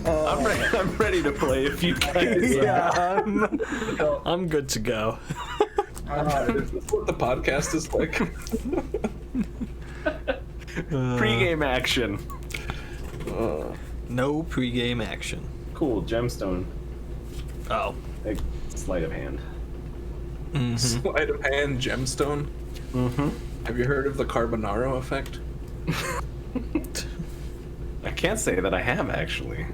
I'm ready to play if you guys. Yeah, I'm good to go. Is this what the podcast is like? Pre-game action. No pre-game action. Cool, gemstone. Oh. Like, sleight of hand. Sleight of hand gemstone. Have you heard of the Carbonaro effect? I can't say that I have, actually.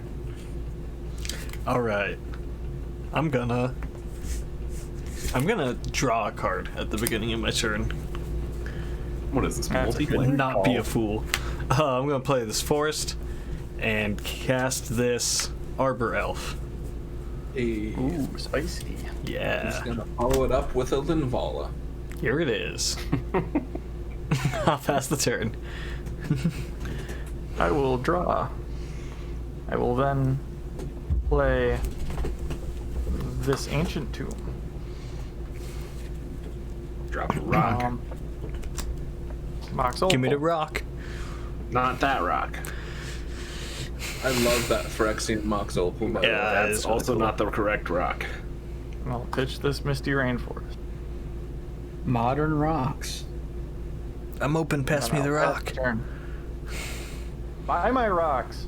Alright. I'm gonna draw a card at the beginning of my turn. What is this, That's a good multiplayer? Not be a fool. I'm gonna play this forest and cast this Arbor Elf. Ooh, spicy. Yeah. He's gonna follow it up with a Linvala. Here it is. I'll pass the turn. I will draw. I will then play this ancient tomb. Drop a rock. Mox Give me the Opal. rock. Not that rock. I love that Phyrexian Mox Opal. by the way. Yeah. That's it's really also cool. not the correct rock. And I'll pitch this misty rainforest. Modern rocks. I'm open, pass me And the I'll pass rock. turn. Buy my rocks.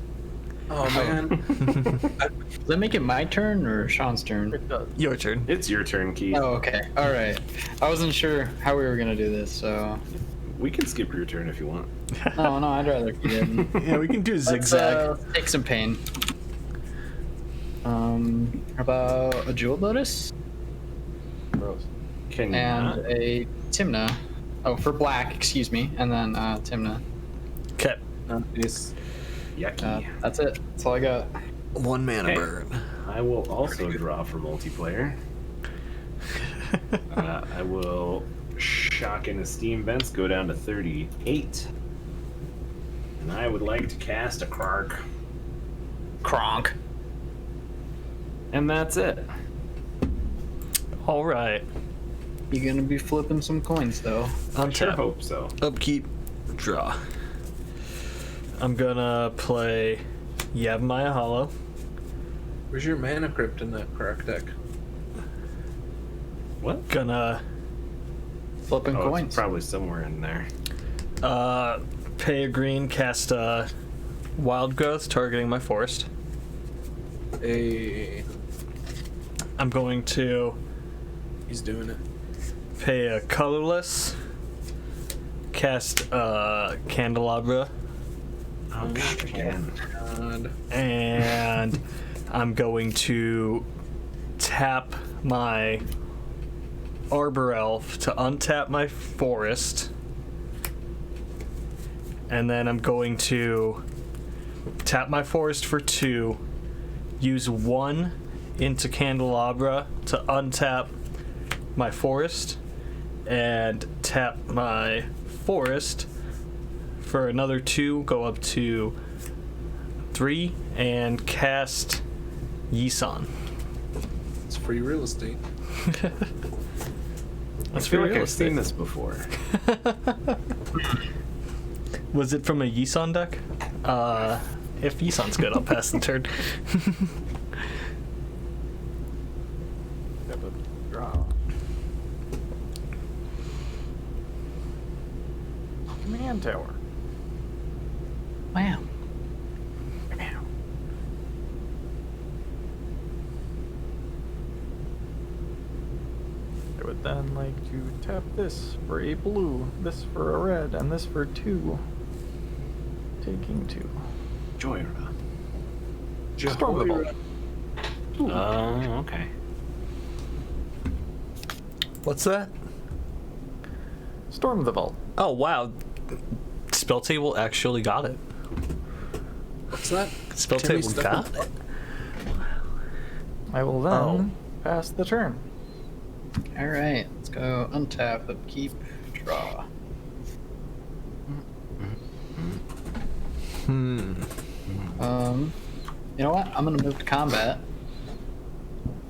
Oh man. Does that make it my turn or Sean's turn? It does. Your turn. It's your turn, Keith. Oh, okay. All right. I wasn't sure how we were gonna do this, so. We can skip your turn if you want. No, I'd rather you didn't. Yeah, we can do zigzag. Let's take some pain. How about a Jewel Lotus Gross. Can you and not? a Tymna? Oh, for black, excuse me, and then Tymna. Okay. Nice. Yucky. That's it. That's all I got. One mana Okay. burn. I will also draw for multiplayer. I will shock and esteem vents go down to 38. And I would like to cast a Krark. Kronk. And that's it. All right. You gonna be flipping some coins though? I sure Untap. hope so. Upkeep. Draw. I'm gonna play Yavimaya Hollow. Where's your mana crypt in that Krark deck? What? Gonna Flipping Oh, coins. it's probably somewhere in there. pay a green, cast Wild Growth, targeting my forest. Hey, I'm going to he's doing it. pay a colorless, cast Candelabra, Oh, gosh, again. God. and I'm going to tap my Arbor Elf to untap my forest, and then I'm going to tap my forest for 2, use 1 into Candelabra to untap my forest, and tap my forest for another 2, go up to 3, and cast Yisan. It's free real estate. I feel like I've seen this before. Was it from a Yisan deck? If Yisan's good, I'll pass the turn. Have a draw. Command tower. Wow. Meow. I would then like to tap this for a blue, this for a red, and this for 2. Taking 2. Joyra. Storm the Vault. Oh, okay. What's that? Storm the Vault. Oh, wow. Spell table actually got it. What's that? Spell Timmy table stuck got in- it. I will then pass the turn. All right. Let's go untap, upkeep, draw. You know what? I'm gonna move to combat.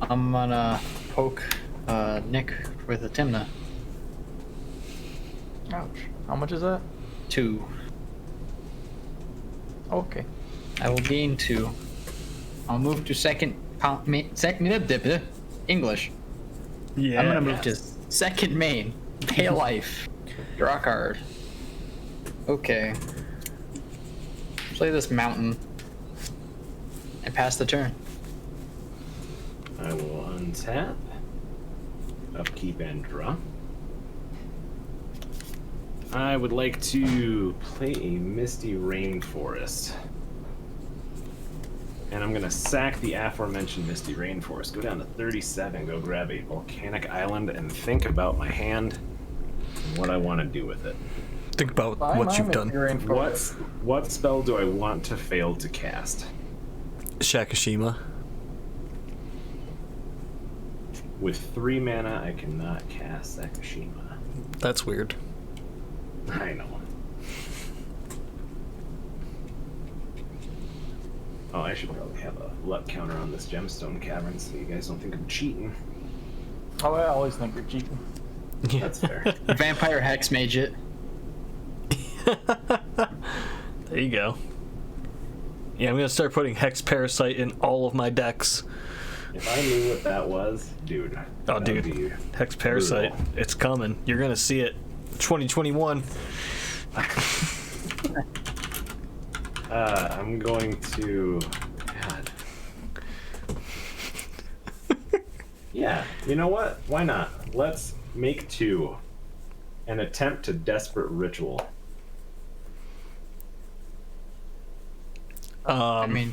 I'm gonna poke Nick with a Tymna. Ouch. How much is that? 2. Okay. I will gain 2. I'll move to second English. Yeah. I'm gonna move to second main. Pay a life. Draw a card. Okay. Play this mountain. And pass the turn. I will untap, upkeep, and draw. I would like to play a Misty Rainforest. And I'm going to sack the aforementioned Misty Rainforest. Go down to 37, go grab a Volcanic Island, and think about my hand and what I want to do with it. Think about Bye, what Mom, you've if done. you're in for it. What spell do I want to fail to cast? Sakashima. With 3 mana, I cannot cast Sakashima. That's weird. I know. Oh, I should probably have a luck counter on this gemstone cavern so you guys don't think I'm cheating. Oh, I always think you're cheating. That's fair. Vampire Hex Mage it. There you go. Yeah, I'm gonna start putting Hex Parasite in all of my decks. If I knew what that was, dude. Oh, that would dude. be Hex Parasite. brutal. It's coming. You're gonna see it. 2021. I'm going to. God. Yeah, you know what? Why not? Let's make 2. An attempt to desperate ritual. I mean,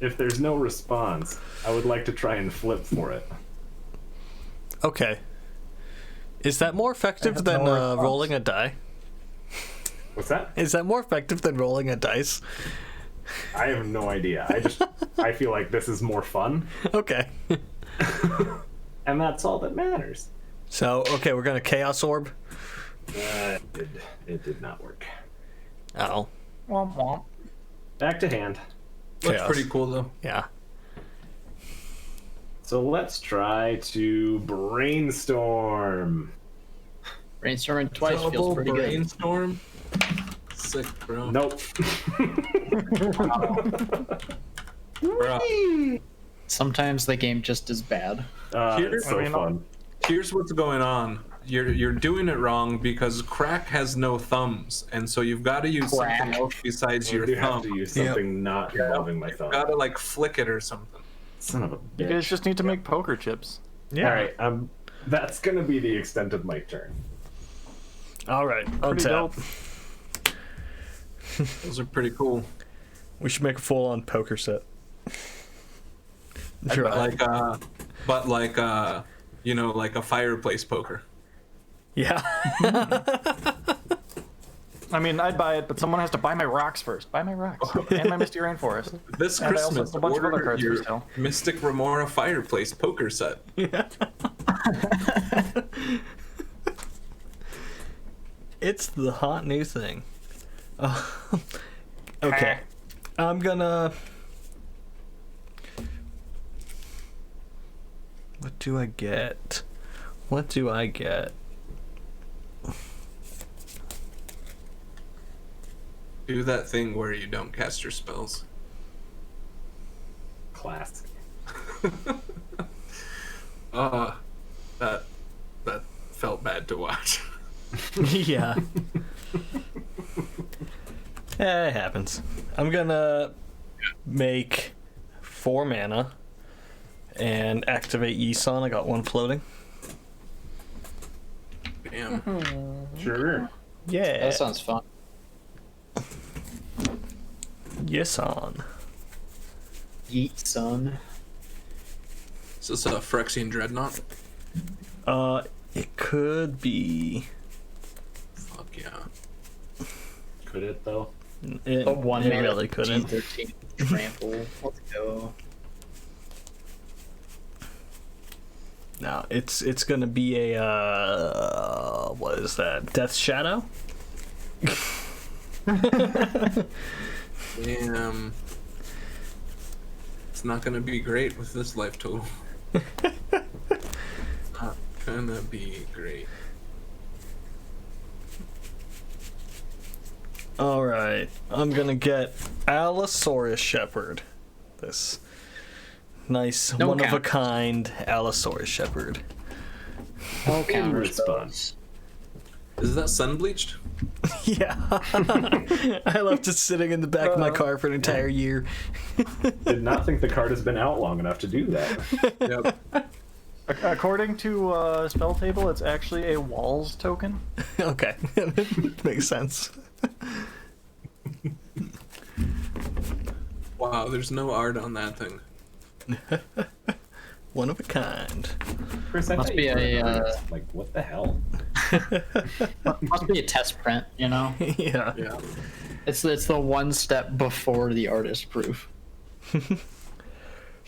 If there's no response, I would like to try and flip for it. Okay. Is that more effective have than no response. rolling a die? What's that? Is that more effective than rolling a dice? I have no idea. I feel like this is more fun, Okay. and that's all that matters. So, okay, we're gonna Chaos Orb. It did not work. Oh. Womp womp. Back to hand. Looks Chaos. pretty cool though. Yeah. So let's try to brainstorm. brainstorming twice feels Double pretty good. brainstorm. Sick, bro. Nope. Bruh. Sometimes the game just is bad. It's so fun. Here's what's going on. You're doing it wrong because Krack has no thumbs, and so you've got to use something Krack. else besides You your do have thumb. to use something not involving my thumb. Gotta like flick it or something. Son of a You guys bitch. just need to make poker chips. Yeah. All right, that's gonna be the extent of my turn. All right. Pretty Untap. dope. Those are pretty cool. We should make a full-on poker set. Sure. Like like you know, like a fireplace poker. Yeah. I mean, I'd buy it, but someone has to buy my rocks first. Buy my rocks. And my Misty Rainforest. This And I also Christmas, have a bunch of other order cards for your sale. Mystic Remora fireplace poker set. It's the hot new thing. Okay. I'm gonna... What do I get? What do I get? Do that thing where you don't cast your spells. Classic. That felt bad to watch. Yeah. It happens. I'm gonna make 4 mana and activate Yisan. I got 1 floating. Damn. Sure. Yeah. That sounds fun. Yisan. Yeet, son. Is this a Phyrexian Dreadnought? It could be. Fuck yeah. Could it though? It, But 1 it mana really for couldn't. G13 trample. Let's go. No, it's gonna be a what is that? Death Shadow? Damn. It's not gonna be great with this life total. Not gonna be great. All right, I'm gonna get Allosaurus Shepherd. This nice, No one of a counters. kind Allosaurus Shepherd. No counter response. Is that sun bleached? Yeah, I left it sitting in the back of my car for an entire year. Did not think the card has been out long enough to do that. Yep. According to spell table, it's actually a walls token. Okay, makes sense. Wow, there's no art on that thing. One of a kind. Chris, I Must thought be you were a, artist. Like, what the hell? Must be a test print, you know? Yeah. Yeah. It's the one step before the artist proof.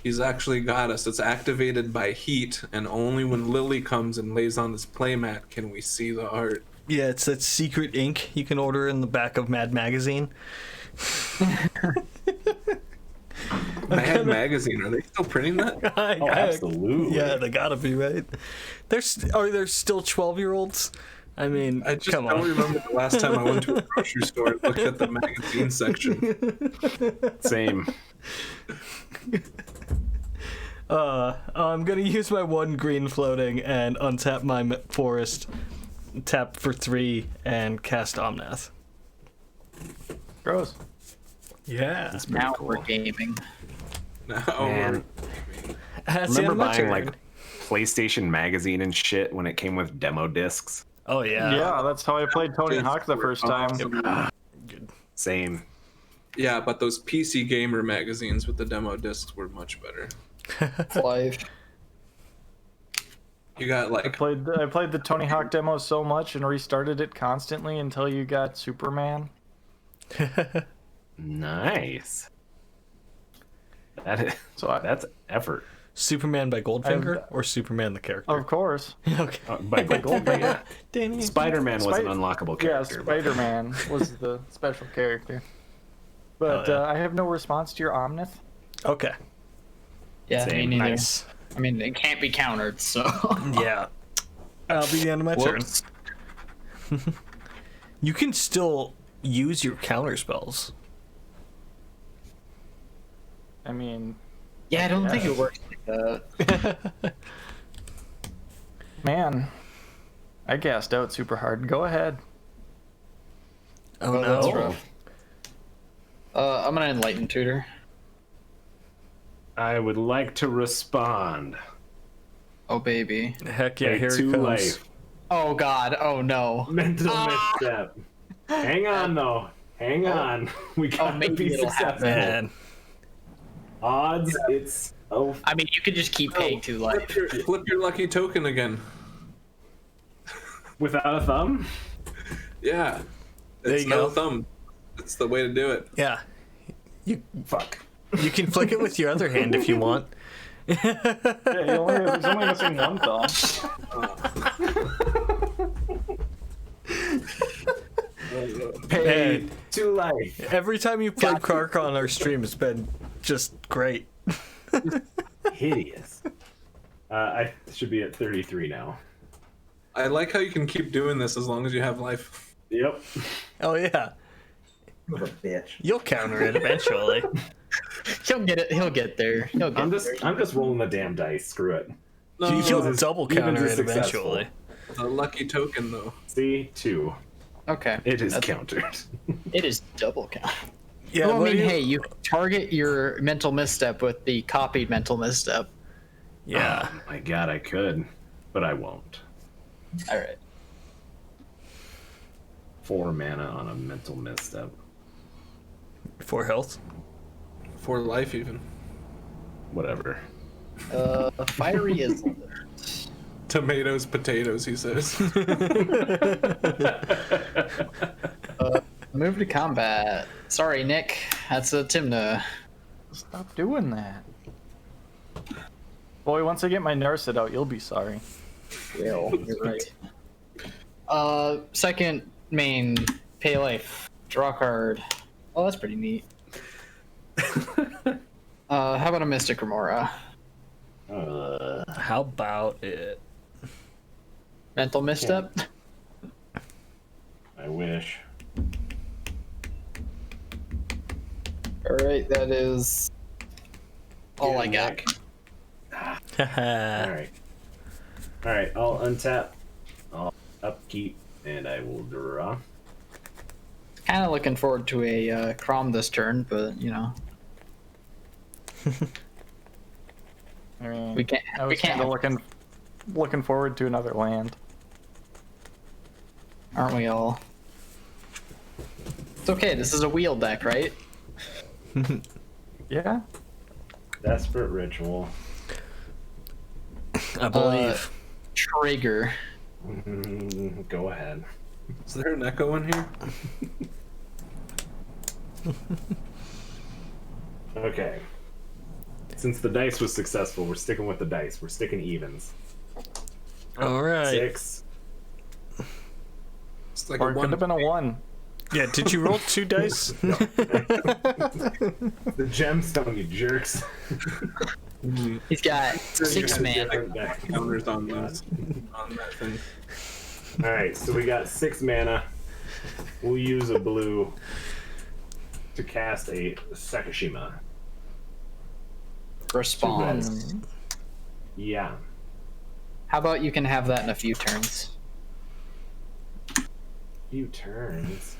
He's actually got us. It's activated by heat, and only when Lily comes and lays on this playmat can we see the art. Yeah, it's that secret ink you can order in the back of Mad Magazine. Mad Magazine, are they still printing that? Oh, absolutely. Yeah, they gotta be, right? Are there still 12-year-olds? I mean, I just come don't on. remember the last time I went to a grocery store and looked at the magazine section. Same. I'm gonna use my one green floating and untap my forest, tap for 3, and cast Omnath. Gross. Yeah. Now cool. we're gaming. Now Man, That's the end remember of my buying turn. like PlayStation Magazine and shit when it came with demo discs? Oh yeah. Yeah, that's how I played Tony Hawk the first time. Good. Same. yeah, but those PC Gamer magazines with the demo discs were much better. Life. You got I like played the Tony Hawk demo so much and restarted it constantly until you got Superman. Nice. That is, So I, that's effort. Superman by Goldfinger I've- or Superman the character? of course, Okay. By Goldfinger. Yeah. Danny. Spider-Man was an Spi- unlockable yeah, character. but- Spider-Man was the special character. But Oh, yeah. I have no response to your Omnath. Okay. Yeah, me Same. neither. Nice. I mean, it can't be countered, so. Yeah. That'll be the end of my turn. Whoops. You can still use your counter spells. I mean, Yeah, I don't think it works like that. man, I gassed out super hard. Go ahead. Oh, Oh, that's no. rough. I'm gonna enlighten tutor. I would like to respond. Oh baby. Heck yeah, A here he 2 comes. life. Oh god. Oh no. Mental misstep. Hang on, though. Hang on. We gotta maybe be it'll happen. successful. Man. Odds, it's... Oh, I mean, you could just keep paying 2 life. flip your lucky token again. without a thumb? Yeah. There It's you no go. thumb. That's the way to do it. Yeah. Fuck. You can flick it with your other hand if you want. Yeah, he's only missing one thumb. Paid to life. Every time you played Krark on our stream, it's been just great. Hideous. I should be at 33 now. I like how you can keep doing this as long as you have life. Yep. Oh yeah. What a bitch. You'll counter it eventually. He'll get it. He'll get there. He'll get I'm there. just rolling the damn dice. Screw it. No, You'll is- double evens counter is it eventually. a lucky token though. See, 2. Okay. It is That's- countered. It is double count. Yeah, Well, I what mean, do you- hey, you can target your mental misstep with the copied mental misstep. Yeah. Oh my god, I could, but I won't. All right. 4 mana on a mental misstep. 4 health. For life even. Whatever. Fiery is. Tomatoes, potatoes, he says. Move to combat. Sorry, Nick. That's a Tymna. Stop doing that. Boy, once I get my Narset out, you'll be sorry. You're right. Second main, pay life. Draw a card. Oh, that's pretty neat. How about a Mystic Remora? How about it? Mental misstep? I wish. Alright, that is all I got. Alright. Alright, I'll untap. I'll upkeep, and I will draw. Kind of looking forward to a Kraum this turn, but you know. I mean, We can't- I we was can't- kind of looking forward to another land. Aren't we all? It's okay, this is a wheel deck, right? Yeah. Desperate Ritual. I believe. Trigger. Go ahead. Is there an echo in here? Okay. Since the dice was successful, we're sticking with the dice. We're sticking evens. All right. 6. It's like Or a it could one. have been a 1. Yeah, did you roll 2 dice? The gemstone, you jerks. He's got 6 man. Counters on those on that thing. Alright, so we got 6 mana. We'll use a blue to cast a Sakashima. Response. Yeah. How about you can have that in a few turns? Few turns.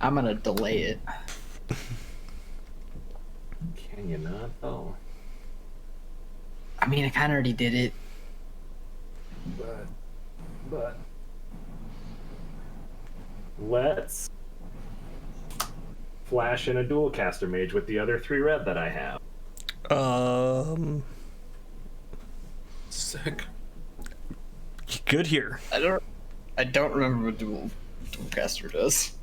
I'm gonna delay it. Can you not, though? I mean, I kind of already did it. But. Let's flash in a dual caster mage with the other 3 red that I have. Sick. Good here. I don't remember what dual caster does.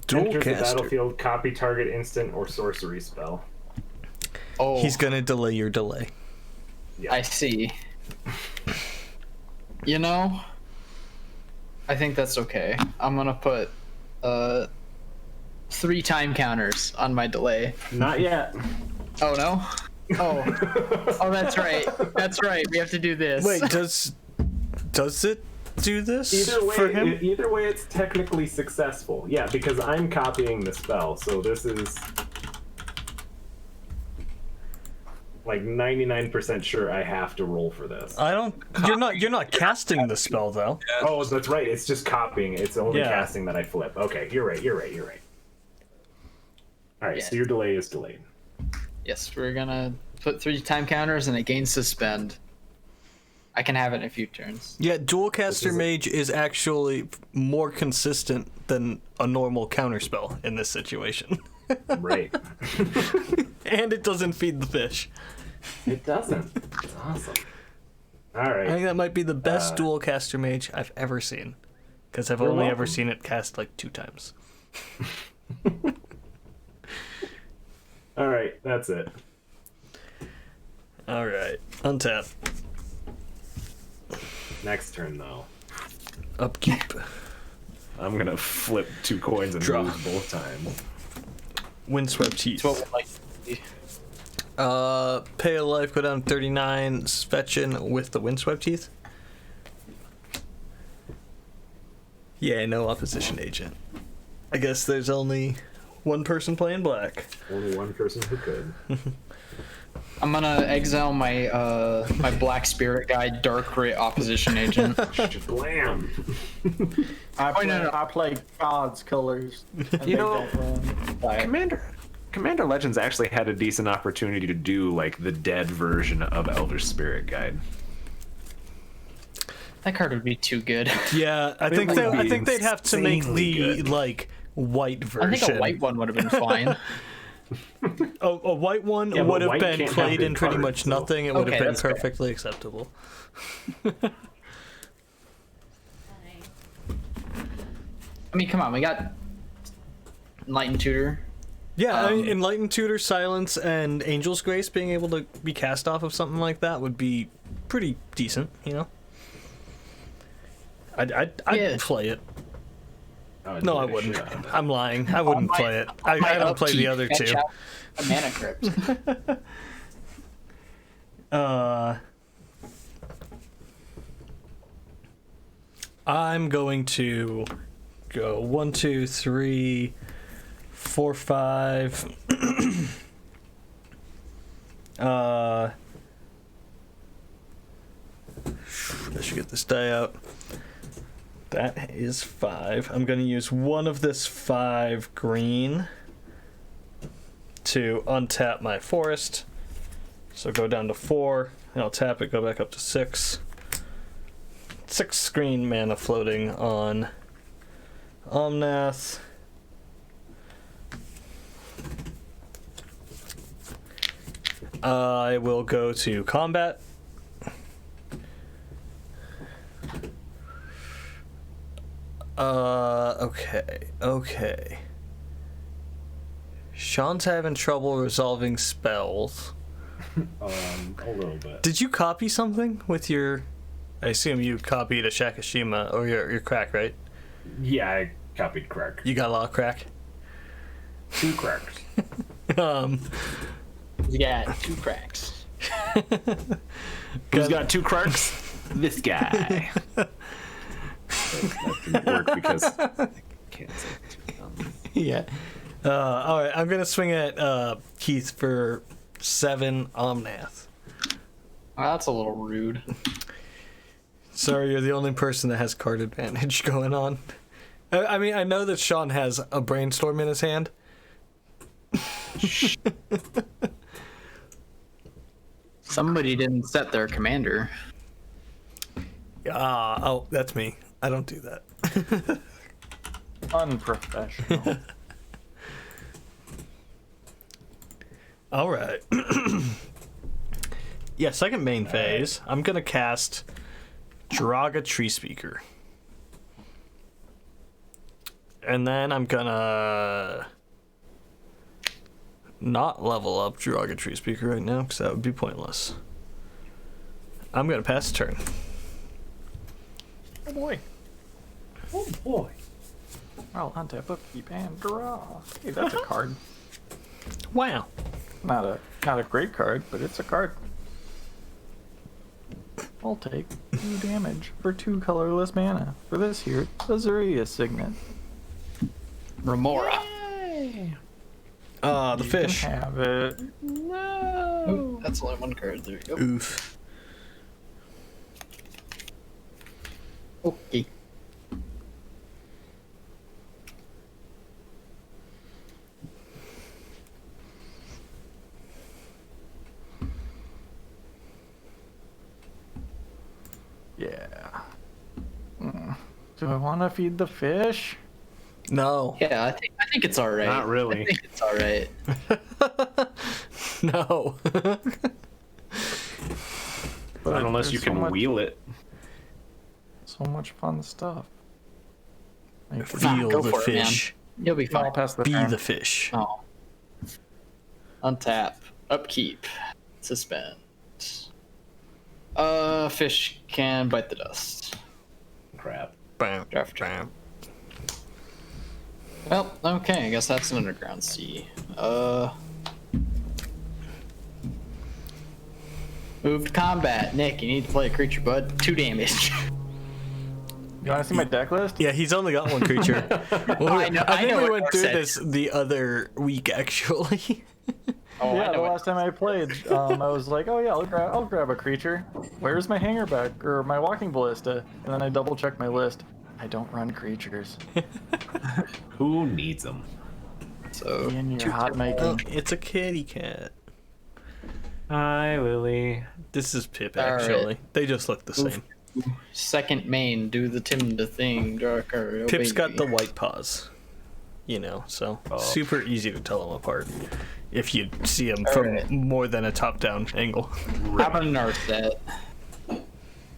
Dual Enters the caster. battlefield, copy target instant or sorcery spell. Oh, He's gonna delay your delay. Yeah. I see. You know, I think that's okay. I'm gonna put 3 time counters on my delay. Not yet. Oh no. Oh, that's right. That's right. We have to do this. Wait, does it do this Either for him? way, either way, it's technically successful. Yeah, because I'm copying the spell, so this is like 99% sure I have to roll for this. I don't. You're not casting the spell though. Oh, that's right. It's just copying. It's only Yeah. casting that I flip. Okay, you're right. All right, Yeah. so your delay is delayed. Yes, we're gonna put 3 time counters and a gain suspend. I can have it in a few turns. Yeah, dual caster mage is actually more consistent than a normal counterspell in this situation. Right. And it doesn't feed the fish. It doesn't. It's awesome. All I right. think that might be the best dual caster mage I've ever seen. Because I've only ever welcome. seen it cast like 2 times. All right, that's it. Alright, untap. Next turn, though. Upkeep. I'm gonna flip 2 coins and Draw. lose both times. Windswept Heath. It's what we like to see. Pay a life, go down 39, Svetchin with the Windswept Heath. Yeah, no opposition agent. I guess there's only one person playing black. Only one person who could. I'm gonna exile my my black spirit guy, Dark Ray Opposition Agent. Blam! I play God's colors. And You they know- don't win. Commander Legends actually had a decent opportunity to do like the dead version of Elder Spirit Guide. That card would be too good. Yeah, I think would be they'd have to make insanely the good. like white version. I think a white one would have been fine. A white one Yeah, but would have white been can't played have in good pretty cards, much so- nothing. It would Okay, have been that's fair. perfectly acceptable. I mean, come on, we got Enlightened Tutor. Yeah, I mean, Enlightened Tutor, Silence, and Angel's Grace being able to be cast off of something like that would be pretty decent, you know? I'd Yeah. play it. Oh, No, I dude, wouldn't. should. I'm lying. I wouldn't play it. I My don't play the upkeep, other fetch two. out a Mana Crypt. I'm going to go 1, 2, 3, 4, 5. I should get this die out. That is 5. I'm going to use one of this 5 green to untap my forest. So go down to 4, and I'll tap it, go back up to 6. 6 green mana floating on Omnath. I will go to combat. Okay. Sean's having trouble resolving spells. A little bit. Did you copy something with your... I assume you copied a Sakashima, or your crack, right? Yeah, I copied Krark. You got a lot of crack? 2 Krarks. You got 2 cracks. Who's got 2 Krarks? This guy. That didn't work because I can't say Yeah. All right, I'm gonna swing at Keith for 7 Omnath. Oh, that's a little rude. Sorry, you're the only person that has card advantage going on. I mean, I know that Sean has a brainstorm in his hand. Somebody didn't set their commander. Oh, that's me. I don't do that. Unprofessional. All right. Yeah, second main phase. I'm gonna cast Draga Tree Speaker, and then I'm gonna not level up Draga Tree Speaker right now because that would be pointless. I'm gonna pass the turn. Oh boy. Oh boy. I'll untap, upkeep, and draw. Hey, that's a card. Wow. Not a great card, but it's a card. I'll take 2 damage for 2 colorless mana. For this here, Azurius Signet. Remora. The fish. You can have it. Ooh, that's only 1 card. There you go. Oof. Okay. Yeah. Do I want to feed the fish? No. Yeah, I think it's all right. Not really. I think it's all right. No. Not unless you there's can wheel it. So much fun stuff. Feel go the for it, man. fish. You'll be I'll fine. pass the Be turn. the fish. Oh. Untap. Upkeep. Suspend. Fish can bite the dust. Crap. Bam. Draft Bam. Well, okay, I guess that's an underground sea. Move to combat. Nick, you need to play a creature, bud. 2 damage. You want to see my deck list? Yeah, he's only got 1 creature. Well, I know- I I think know we what went through Narset this the other week, actually. Oh, Yeah, I the know last time I played, I was like, oh yeah, I'll grab a creature. Where's my hangerback or my walking ballista? And then I double checked my list. I don't run creatures. Who needs them? So, Me and your 2 hot making. Oh, it's a kitty cat. Hi, Lily. This is Pip, All right. actually. They just look the same. second main, do the Tymna thing, dark or Pip's got the white paws. You know, so Oh. super easy to tell them apart if you see them from Alright. more than a top-down angle. How about a Narset?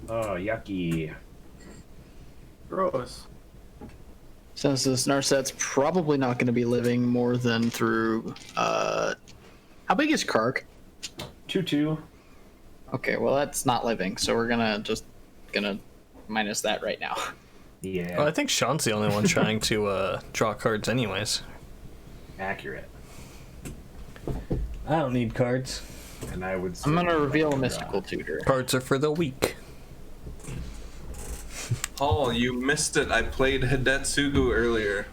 Oh, yucky. Gross. Since this Narset's probably not going to be living more than through, how big is Krark? 2/2. Okay, well that's not living, so we're gonna minus that right now. Yeah. Well, I think Sean's the only one trying to draw cards anyways. Accurate. I don't need cards. And I would. I'm gonna certainly reveal a like to mystical draw. tutor. Cards are for the weak. Paul, you missed it. I played Hidetsugu earlier.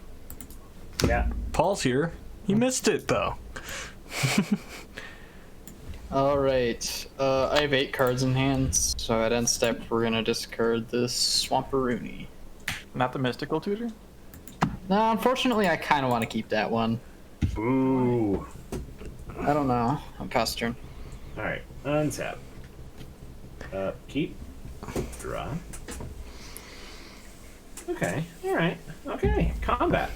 Yeah. Paul's here. You missed it, though. All right. I have 8 cards in hand, so at end step we're gonna discard this Swamperoonie. Not the mystical tutor? No, unfortunately, I kind of want to keep that one. Ooh. I don't know. I'll pass turn. All right, untap. Keep. Draw. Okay. All right. Okay. Combat.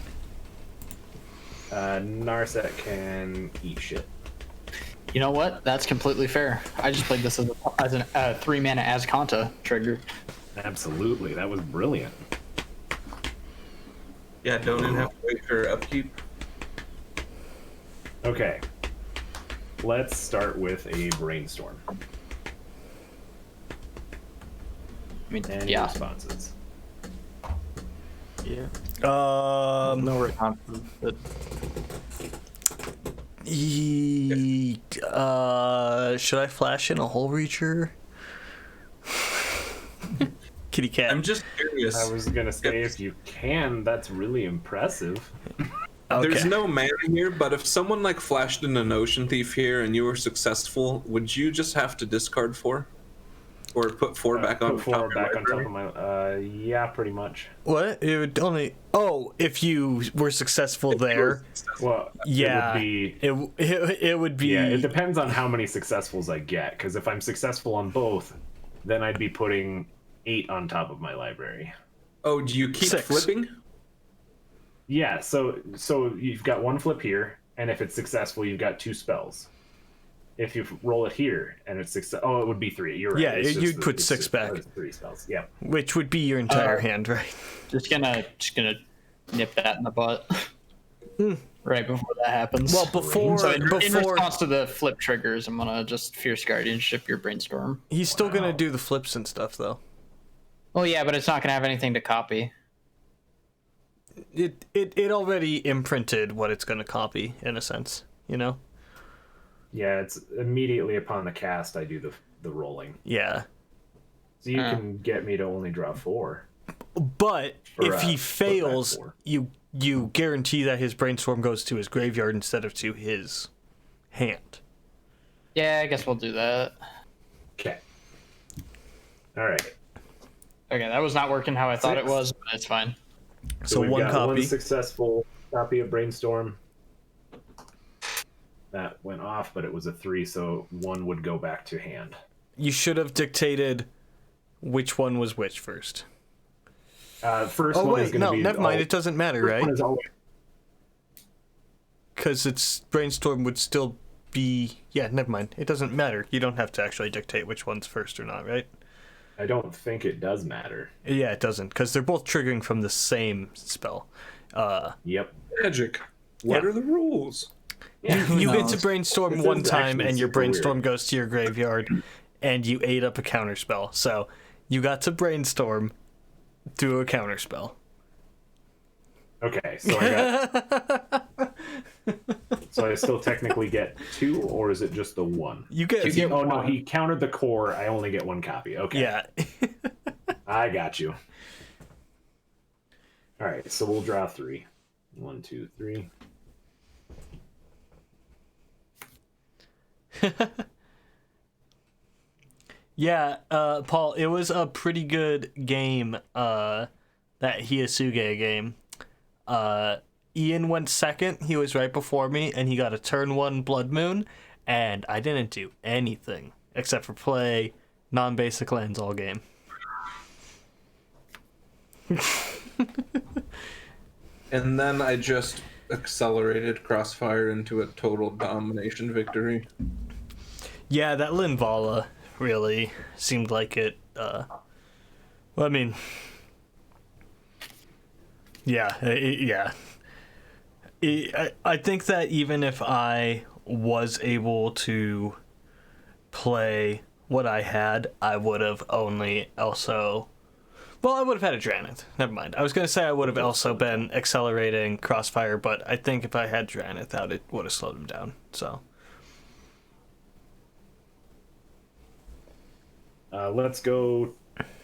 Narset can eat shit. You know what? That's completely fair. I just played this as a 3 mana Azcanta trigger. Absolutely, that was brilliant. Yeah, don't even have to wait for upkeep. Okay. Let's start with a brainstorm. I mean, Any yeah. responses? Yeah. Um, No responses. But should I flash in a Hole Reacher? Kitty cat. I'm just curious. I was gonna say, if you can, that's really impressive. Okay. There's no mana here, but if someone like flashed in an Ocean Thief here and you were successful, would you just have to discard 4? Or put 4 back on Put 4 top of your back on top library? of my. Yeah, pretty much. What? It would only. Oh, if you were successful there. Well, Yeah. it would be. It would be. Yeah, it depends on how many successfuls I get. Because if I'm successful on both, then I'd be putting 8 on top of my library. Oh, do you keep 6. flipping? Yeah, so you've got 1 flip here, and if it's successful, you've got 2 spells. If you roll it here and it's it would be 3. You're right. Yeah, It's just you'd put 6 back. It's 3 spells. Yeah. Which would be your entire hand, right? Just gonna nip that in the butt. Right before that happens. Well, before so in before response to the flip triggers, I'm gonna just Fierce Guardianship your Brainstorm. he's still gonna do the flips and stuff, though. Oh yeah, but it's not gonna have anything to copy. It already imprinted what it's gonna copy in a sense, you know? Yeah, it's immediately upon the cast I do the rolling. Yeah. So you can get me to only draw 4. But Or, if he flip back fails, 4. you guarantee that his brainstorm goes to his graveyard instead of to his hand. Yeah, I guess we'll do that. Okay. All right. Okay, that was not working how I thought it 6. was, but it's fine. So we've one got copy. One successful copy of Brainstorm. That went off, but it was a 3, so 1 would go back to hand. You should have dictated which one was which first. First Oh one is wait, going to no, be. never mind. It doesn't matter, First one right? is always- Because its brainstorm would still be. Yeah, never mind. It doesn't matter. You don't have to actually dictate which one's first or not, right? I don't think it does matter. Yeah, it doesn't, because they're both triggering from the same spell. Yep. Magic. What Yeah. are the rules? You get to knows? brainstorm This one is time, actually and your super brainstorm weird. goes to your graveyard, and you ate up a counter spell. So you got to brainstorm through a counter spell. Okay, so I got. So I still technically get 2, or is it just the 1? You get. You get Oh no, one. he countered the core. I only get 1 copy. Okay. Yeah. I got you. All right, so we'll draw 3. 1, 2, 3. Yeah, Paul, it was a pretty good game, that Hiyasuge game. Ian went second, he was right before me, and he got a turn 1 Blood Moon, and I didn't do anything except for play non-basic lands all game. And then I just accelerated Crossfire into a total domination victory. Yeah, that Linvala really seemed like it, well, I mean, yeah, I think that even if I was able to play what I had, I would have only also... Well, I would have had a Dranith. Never mind. I was going to say I would have also been accelerating Crossfire, but I think if I had Dranith out, it would have slowed him down, so... Let's go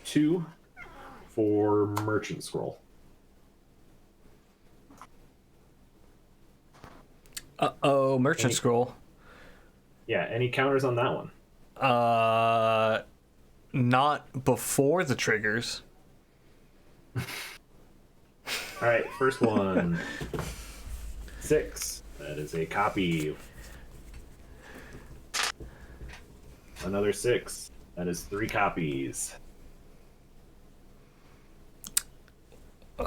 2 for Merchant Scroll. Uh-oh, Merchant Scroll. Yeah, any counters on that one? Not before the triggers. All right, first one. 6. That is a copy. Another 6. That is 3 copies. Yeah,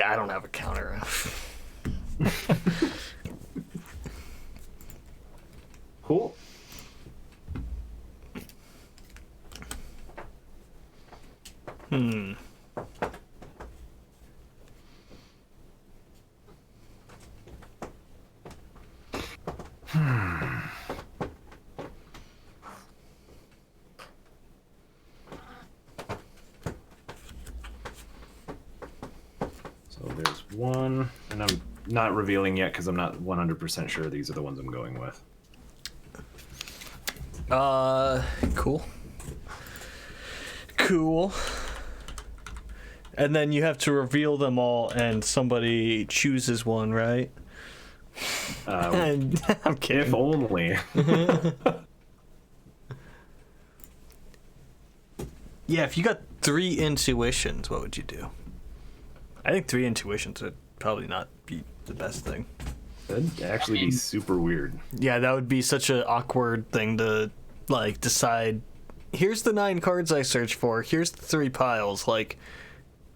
I don't have a counter. Cool. So there's one, and I'm not revealing yet because I'm not 100% sure these are the ones I'm going with. Cool. Cool. And then you have to reveal them all, and somebody chooses one, right? I'm kidding. If only. Yeah, if you got 3 intuitions, what would you do? I think 3 intuitions would probably not be the best thing. That'd actually be super weird. Yeah, that would be such an awkward thing to, like, decide. Here's the 9 cards I searched for. Here's the 3 piles. Like,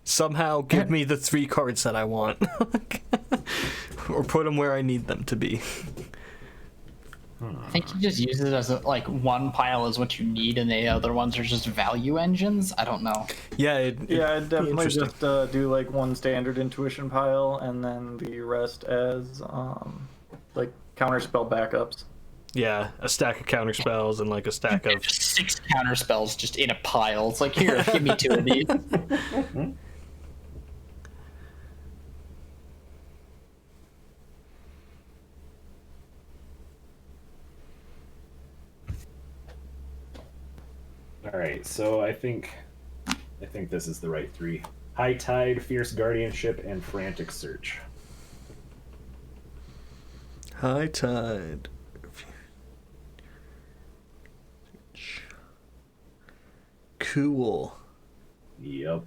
somehow give me the 3 cards that I want. Or put them where I need them to be. I think you just use it as like one pile is what you need, and the other ones are just value engines. I don't know. Yeah, I'd be definitely interesting. just do like one standard intuition pile, and then the rest as like counterspell backups. Yeah, a stack of counter spells and like a stack of. Just 6 counter spells just in a pile. It's like, here, give me 2 of these. All right, so I think this is the right 3. High Tide, Fierce Guardianship, and Frantic Search. High Tide. Cool. Yep.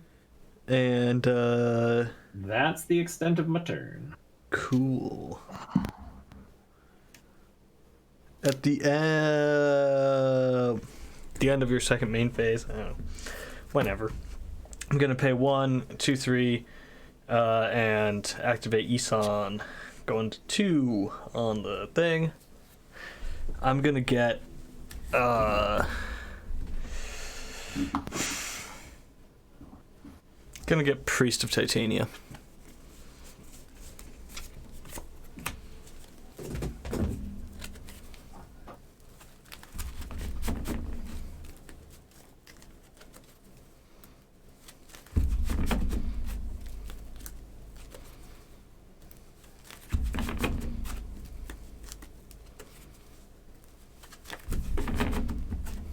And, That's the extent of my turn. cool. At the end of your second main phase, I don't know, whenever, I'm gonna pay 1, 2, 3, and activate Isan. Going to 2 on the thing. I'm gonna get Priest of Titania.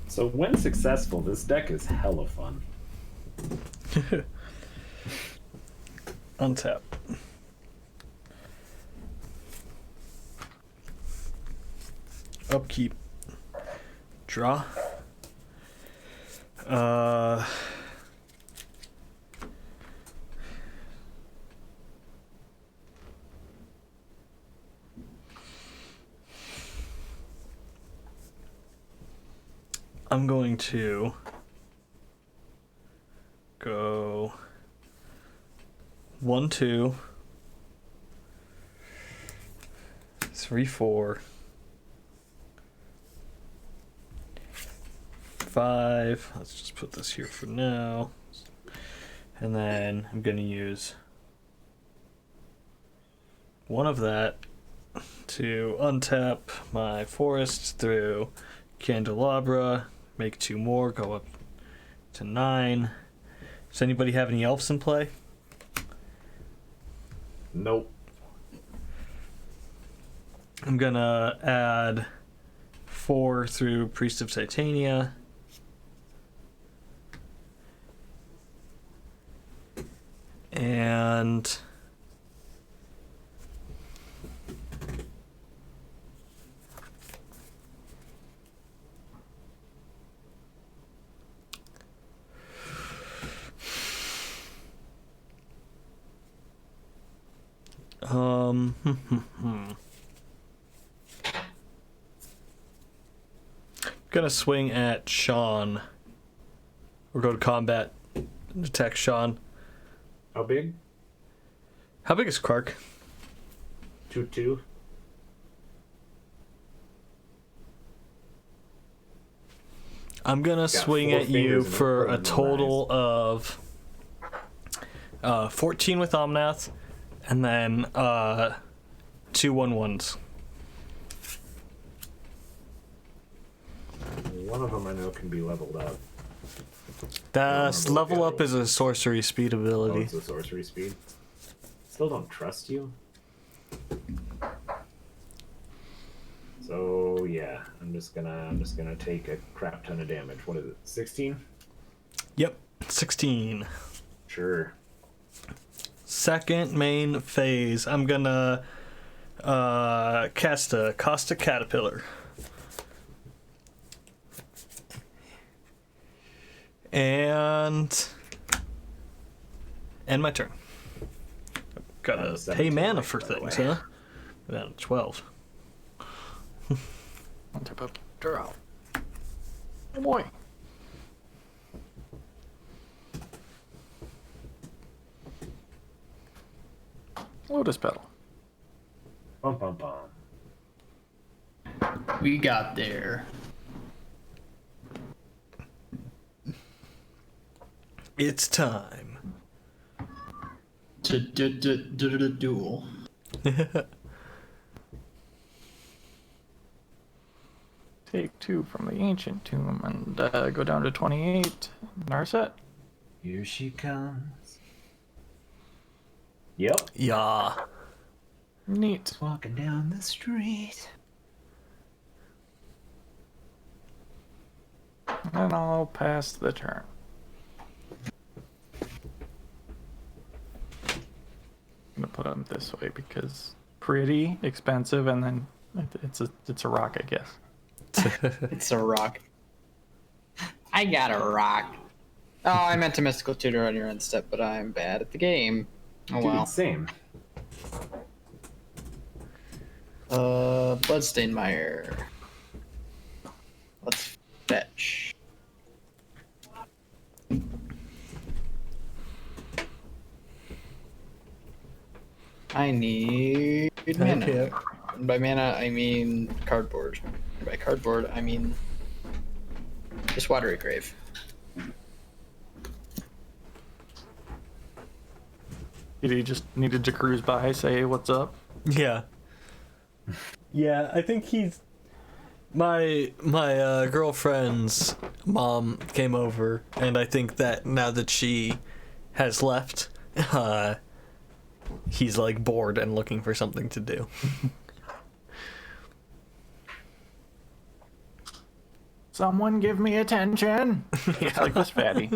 So when successful, this deck is hella fun. Untap. Upkeep. Draw. I'm going to go 1, 2, 3, 4, 5. Let's just put this here for now. And then I'm going to use one of that to untap my forest through Candelabra, make 2 more, go up to 9. Does anybody have any elves in play? Nope. I'm gonna add 4 through Priest of Titania. And Gonna swing at Sean. Or go to combat and attack Sean. How big? How big is Krark? 2-2. I'm gonna swing 4 at you fingers and for put a them in total of 14 with Omnath, and then 2 1/1s. One of them I know can be leveled up. That's level up is a sorcery speed Oh, ability. it's a sorcery speed. Still don't trust you. So yeah, I'm just gonna take a crap ton of damage. What is it? 16? Yep, 16. Sure. Second main phase, I'm gonna cast a Caustic Caterpillar. And end my turn. Gotta pay 17 mana life, for by the things, way. huh? Down to 12. One tip up, draw. Oh boy. Lotus Petal. Bum bum bum. We got there. It's time. To duel. Take 2 from the Ancient Tomb and go down to 28. Narset. Here she comes. Yep. Yeah. Neat. Walking down the street. And I'll pass the turn. I'm gonna put them this way because pretty expensive, and then it's a rock, I guess. It's a rock. I got a rock. Oh, I meant to mystical tutor on your end step, but I'm bad at the game. Oh Dude, well. same. Bloodstained Mire. Let's fetch. I need mana. Okay. And by mana, I mean cardboard. And by cardboard, I mean just Watery Grave. He just needed to cruise by, say what's up. Yeah. Yeah, I think he's my girlfriend's mom came over, and I think that now that she has left, he's like bored and looking for something to do. Someone give me attention. Like this fatty.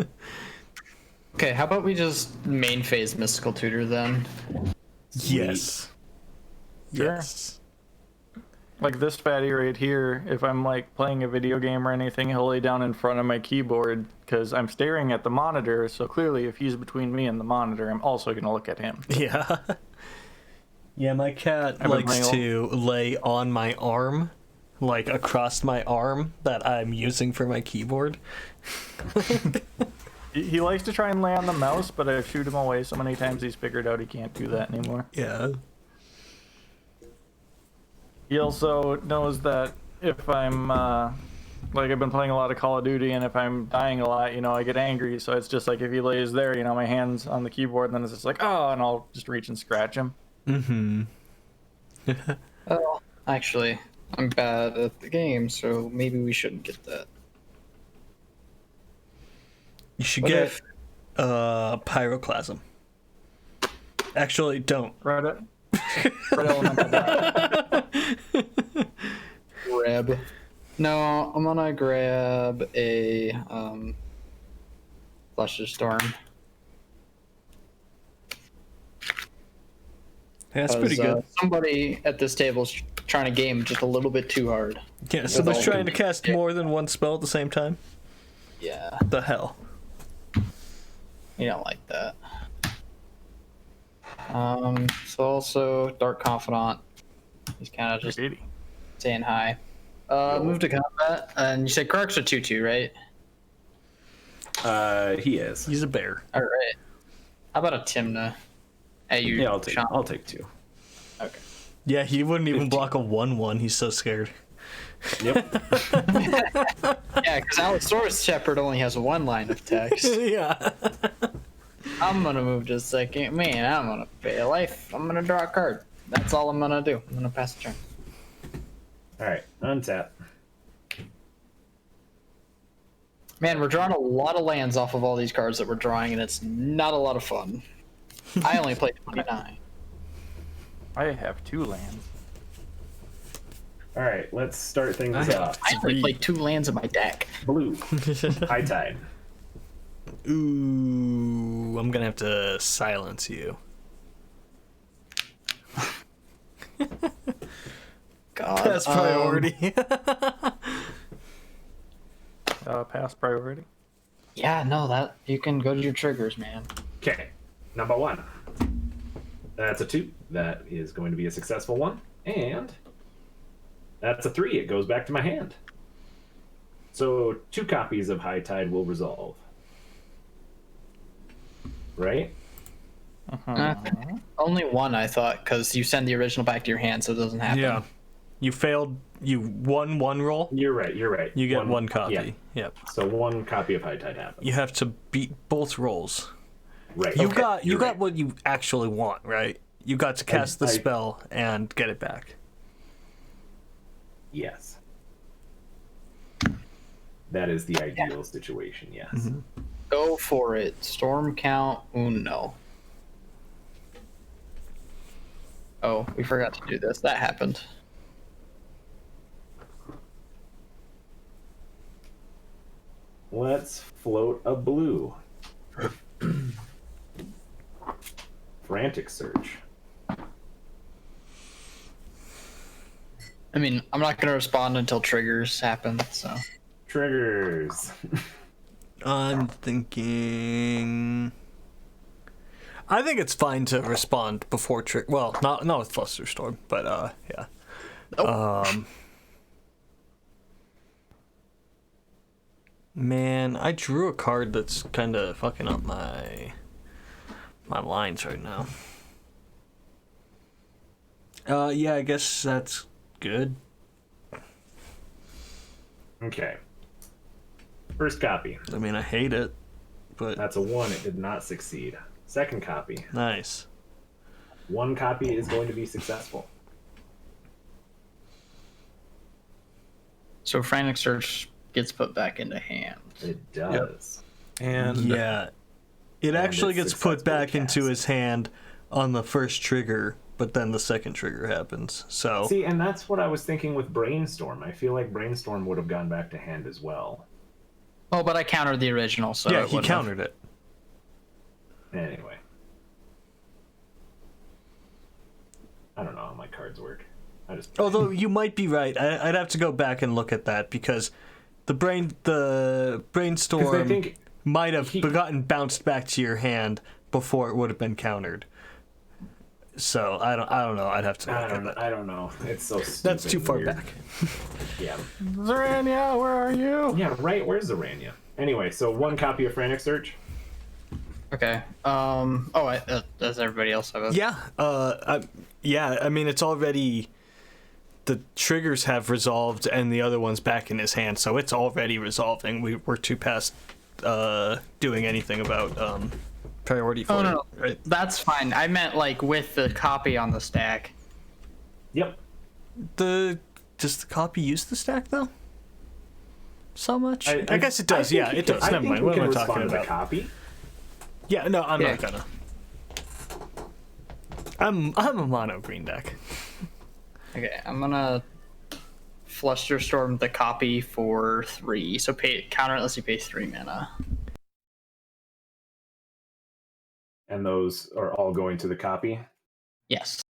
Okay, how about we just main phase mystical tutor then? Yes. Sure. Yes. Like this fatty right here, if I'm like playing a video game or anything, he'll lay down in front of my keyboard because I'm staring at the monitor. So clearly, if he's between me and the monitor, I'm also going to look at him. Yeah. Yeah, my cat been likes playing to lay on my arm, like across my arm that I'm using for my keyboard. He likes to try and lay on the mouse, but I've shooed him away so many times he's figured out he can't do that anymore. Yeah. He also knows that if I'm, like I've been playing a lot of Call of Duty, and if I'm dying a lot, I get angry. So it's just like if he lays there, my hand's on the keyboard, and then it's just like, oh, and I'll just reach and scratch him. Mm-hmm. Oh, actually, I'm bad at the game, so maybe we shouldn't get that. You should What get if- Pyroclasm. Actually, don't. Right at elemental die. Grab. No, I'm gonna grab a Flush Storm. Yeah, that's pretty good. Somebody at this table's trying to game just a little bit too hard. Yeah, someone's all trying to the- cast more than one spell at the same time. Yeah, The hell. you don't like that. So also Dark Confidant. He's kind of just 80. saying hi. Move to combat, and you said Krark's a 2/2, right? He is. He's a bear. All right. How about a Tymna? Hey, you. Yeah, Sean? I'll take 2. Okay. Yeah, he wouldn't even block a 1/1. He's so scared. Yep. Yeah, because Allosaurus Shepherd only has one line of text. Yeah. I'm gonna move to second man. I'm gonna pay a life. I'm gonna draw a card. That's all I'm gonna do. I'm gonna pass the turn. All right, untap. Man, we're drawing a lot of lands off of all these cards that we're drawing, and it's not a lot of fun. I only played 29. I have 2 lands. All right, let's start things off. I only played 2 lands in my deck. Blue. High tide. Ooh, I'm gonna have to silence you. God. That's priority. Pass priority. Yeah, no, that you can go to your triggers, man. Okay, number 1. That's a 2. That is going to be a successful one. And that's a 3. It goes back to my hand. So 2 copies of High Tide will resolve. Right? Only one, I thought, because you send the original back to your hand, so it doesn't happen. Yeah. You failed. You won one roll. You're right. You get one copy. Yeah. Yep. So 1 copy of High Tide happens. You have to beat both rolls. Right. You okay, got you're right. what you actually want, right? You got to cast the I- spell and get it back. Yes. That is the ideal situation, yes. Mm-hmm. Go for it. Storm count uno. Oh, we forgot to do this. That happened. Let's float a blue. Frantic Search. I mean, I'm not going to respond until triggers happen, so. Triggers. I'm thinking. I think it's fine to respond before trigger. Well, not with Flusterstorm, but yeah. Man, I drew a card that's kind of fucking up my lines right now. Yeah, I guess that's good. Okay. First copy. I mean, I hate it, but That's a 1. It did not succeed. Second copy. nice. 1 copy is going to be successful. So Frantic Search gets put back into hand. It does. And Yeah. It actually it's gets put back successfully into cast. his hand on the first trigger, but then the second trigger happens. So See, and that's what I was thinking with Brainstorm. I feel like Brainstorm would have gone back to hand as well. Oh, but I countered the original, so yeah, it he wouldn't have. countered it. Anyway. I don't know how my cards work. I just Although you might be right. I'd have to go back and look at that because the brainstorm 'Cause I think might have he- gotten bounced back to your hand before it would have been countered. So I don't know. I'd have to look at that. I don't know. It's so stupid. That's too and far weird. back. Yeah. Zarania, where are you? Yeah, right. Where's Zarania? Anyway, so 1 copy of Frantic Search. Okay. Does everybody else have it? Yeah. I mean, it's already. The triggers have resolved, and the other one's back in his hand, so it's already resolving. We're too past doing anything about priority for Oh, it. no. Right? That's fine. I meant like with the copy on the stack. Yep. Does the copy use the stack though? So much? I guess it does. think Yeah, he it can- does. I Never think mind. we What am I can talking respond to about? copy. Yeah, no, I'm Yeah. not gonna. I'm a mono green deck. Okay, I'm gonna Flusterstorm the copy for 3. So counter unless you pay 3 mana. And those are all going to the copy. Yes.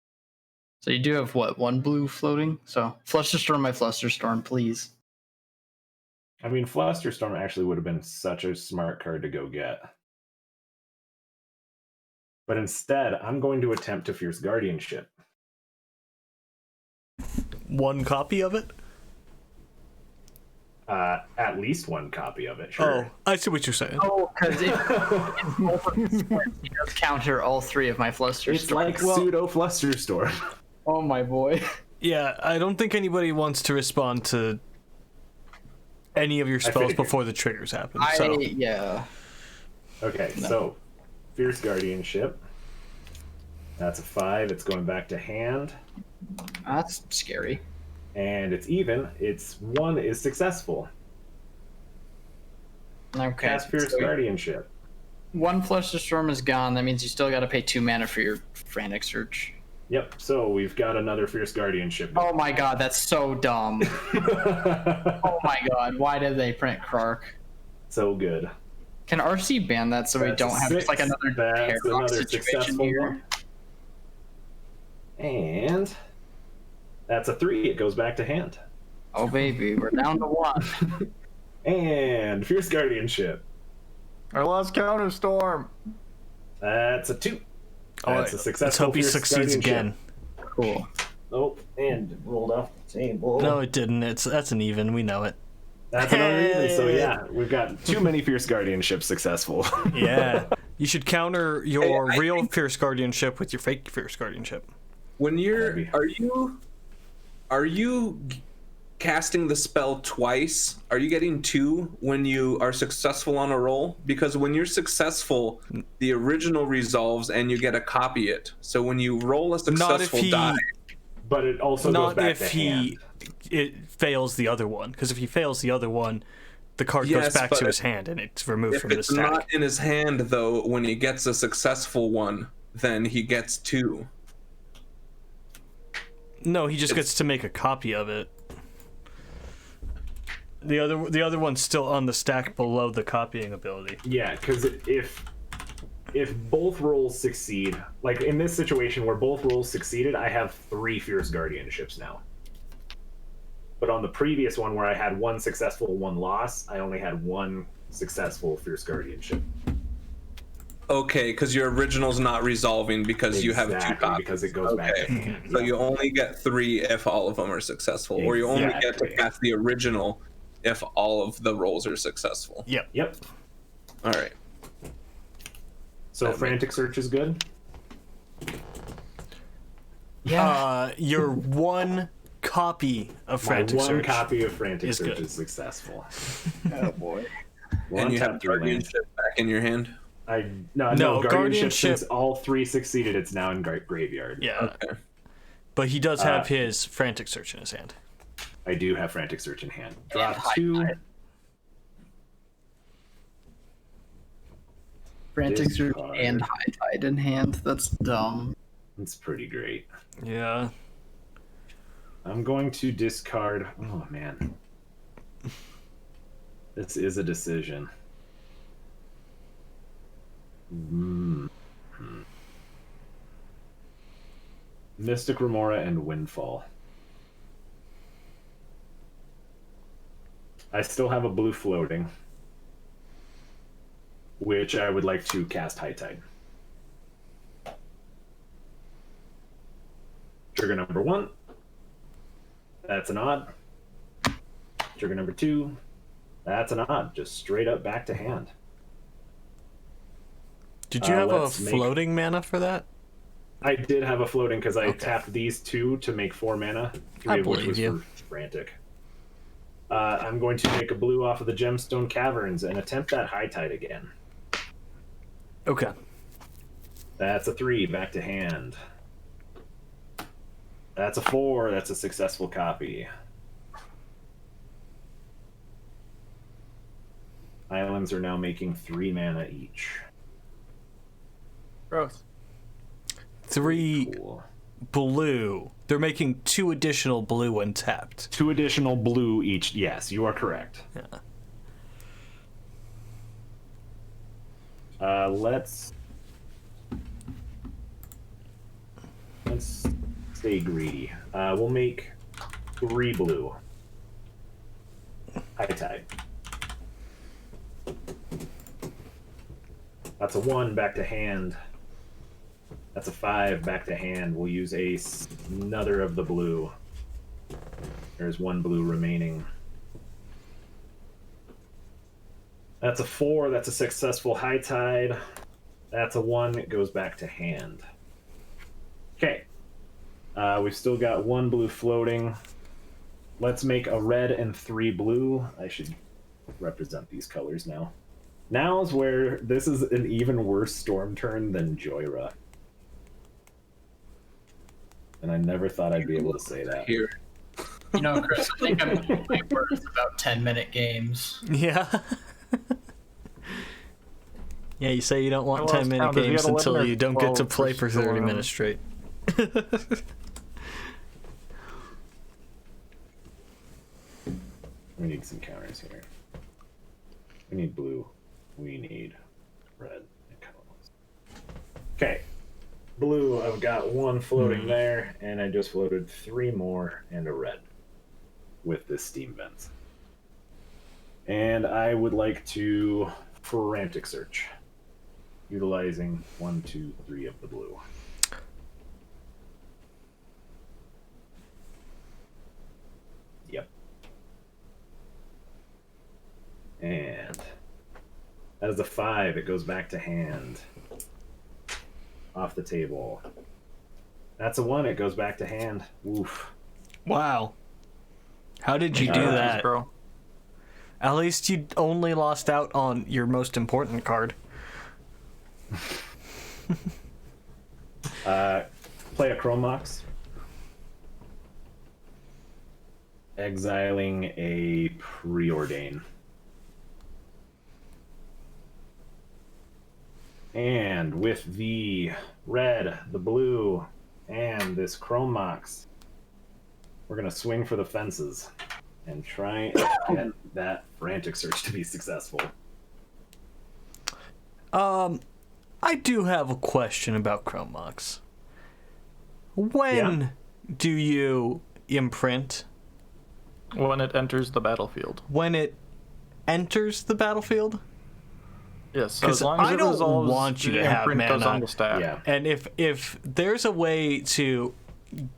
So you do have what, 1 blue floating? So Flusterstorm my Flusterstorm, please. I mean, Flusterstorm actually would have been such a smart card to go get. But instead, I'm going to attempt to Fierce Guardianship. One copy of it? At least one copy of it, sure. Oh, I see what you're saying. Oh, because it does counter all three of my Fluster It's Storm. like pseudo Flusterstorm. Oh my boy. Yeah, I don't think anybody wants to respond to any of your spells figured. before the triggers happen. So Yeah. Okay, so Fierce Guardianship. That's a 5. It's going back to hand. That's scary. And it's even. It's 1 is successful. Okay. Cast Fierce so Guardianship. one Fluster Storm is gone. That means you still got to pay 2 mana for your Frantic Search. Yep, so we've got another Fierce Guardianship. Oh my god, that's so dumb. Oh my god, why did they print Krark? So good. Can RC ban that so we That's don't a have just like 6. another That's paradox another situation successful here? one. And that's a 3. It goes back to hand. Oh baby, we're down to 1. And Fierce Guardianship. Our last counter storm. That's a 2. That's a successful. let's hope he Fierce succeeds Guardianship. again. Cool. Oh, and it rolled off the table. No, it didn't. That's an even. We know it. That's another even. So yeah, we've got too many Fierce Guardianships successful. Yeah. You should counter your Hey, I real think- Fierce Guardianship with your fake Fierce Guardianship. When you're, Maybe. are you casting the spell twice? Are you getting 2 when you are successful on a roll? Because when you're successful, the original resolves and you get to copy it. So when you roll a Not if successful he, die, But it also goes not back if to he, hand. it fails the other one. Because if he fails the other one, the card goes Yes, back but to his hand and it's removed if from the it's stack. not in his hand though, when he gets a successful one, then he gets 2. No, he just gets to make a copy of it. The other one's still on the stack below the copying ability. Yeah, because if both rolls succeed, like in this situation where both rolls succeeded, I have 3 Fierce Guardianships now. But on the previous one where I had 1 successful, 1 loss, I only had 1 successful Fierce Guardianship. Okay, because your original's not resolving because you have 2 Exactly, copies. because it goes back to Okay. hand. So you only get 3 if all of them are successful, or you only get to Exactly. cast the original if all of the rolls are successful. Yep. Yep. All right. So That Frantic Search is good. Your one copy of My Frantic 1 Search. copy of Frantic is Search good. is successful. Oh boy. One And you tap have 3 lands. guardianship back in your hand. No, No, guardianship. guardianship- Since all 3 succeeded, it's now in graveyard. Yeah. Okay. But he does have his Frantic Search in his hand. I do have Frantic Search in hand. Drop high 2. tide. Frantic Search Discard. and High Tide in hand. That's dumb. It's pretty great. Yeah. I'm going to discard. Oh man, this is a decision. Mystic Remora and Windfall. I still have a blue floating, which I would like to cast High Tide. Trigger number 1. That's an odd. Trigger number 2. That's an odd. Just straight up back to hand. Did you have a let's make- floating mana for that? I did have a floating because I Okay. tapped these 2 to make 4 mana. 3 I of which believe was you. for Frantic. I'm going to make a blue off of the Gemstone Caverns and attempt that High Tide again. Okay. That's a 3. Back to hand. That's a 4. That's a successful copy. Islands are now making 3 mana each. Gross. 3 Cool. blue. They're making 2 additional blue untapped. 2 additional blue each. Yes, you are correct. Yeah. Let's stay greedy. We'll make 3 blue. High Tide. That's a 1. Back to hand. That's a 5 back to hand. We'll use another of the blue. There's 1 blue remaining. That's a 4. That's a successful high tide. That's a 1. It goes back to hand. Okay. We've still got 1 blue floating. Let's make a red and 3 blue. I should represent these colors now. Now's where this is an even worse storm turn than Joyra. And I never thought I'd be able to say that. Here. You know, Chris, I think I'm worth about 10-minute games. Yeah. Yeah, you say you don't want I lost 10-minute count. Does he games have 11 until or you don't get to 12 play for 30 storm? minutes straight. We need some counters here. We need blue. We need red and colors. Okay. Blue, I've got 1 floating there, and I just floated 3 more and a red with this steam vent. And I would like to frantic search, utilizing 1, 2, 3 of the blue. Yep. And that is a 5. It goes back to hand. Off the table. That's a 1. It goes back to hand. Oof. Wow. How did you do Yeah. that? bro. At least you only lost out on your most important card. Play a Chromox. Exiling a Preordain. And with the red, the blue, and this Chromox, we're going to swing for the fences and try and get that frantic search to be successful. I do have a question about Chromox. When do you imprint? When it enters the battlefield. When it enters the battlefield? Yes, so 'Cause as long as I it don't resolves, want you the to have imprint goes mana. on the stack. Yeah. And if there's a way to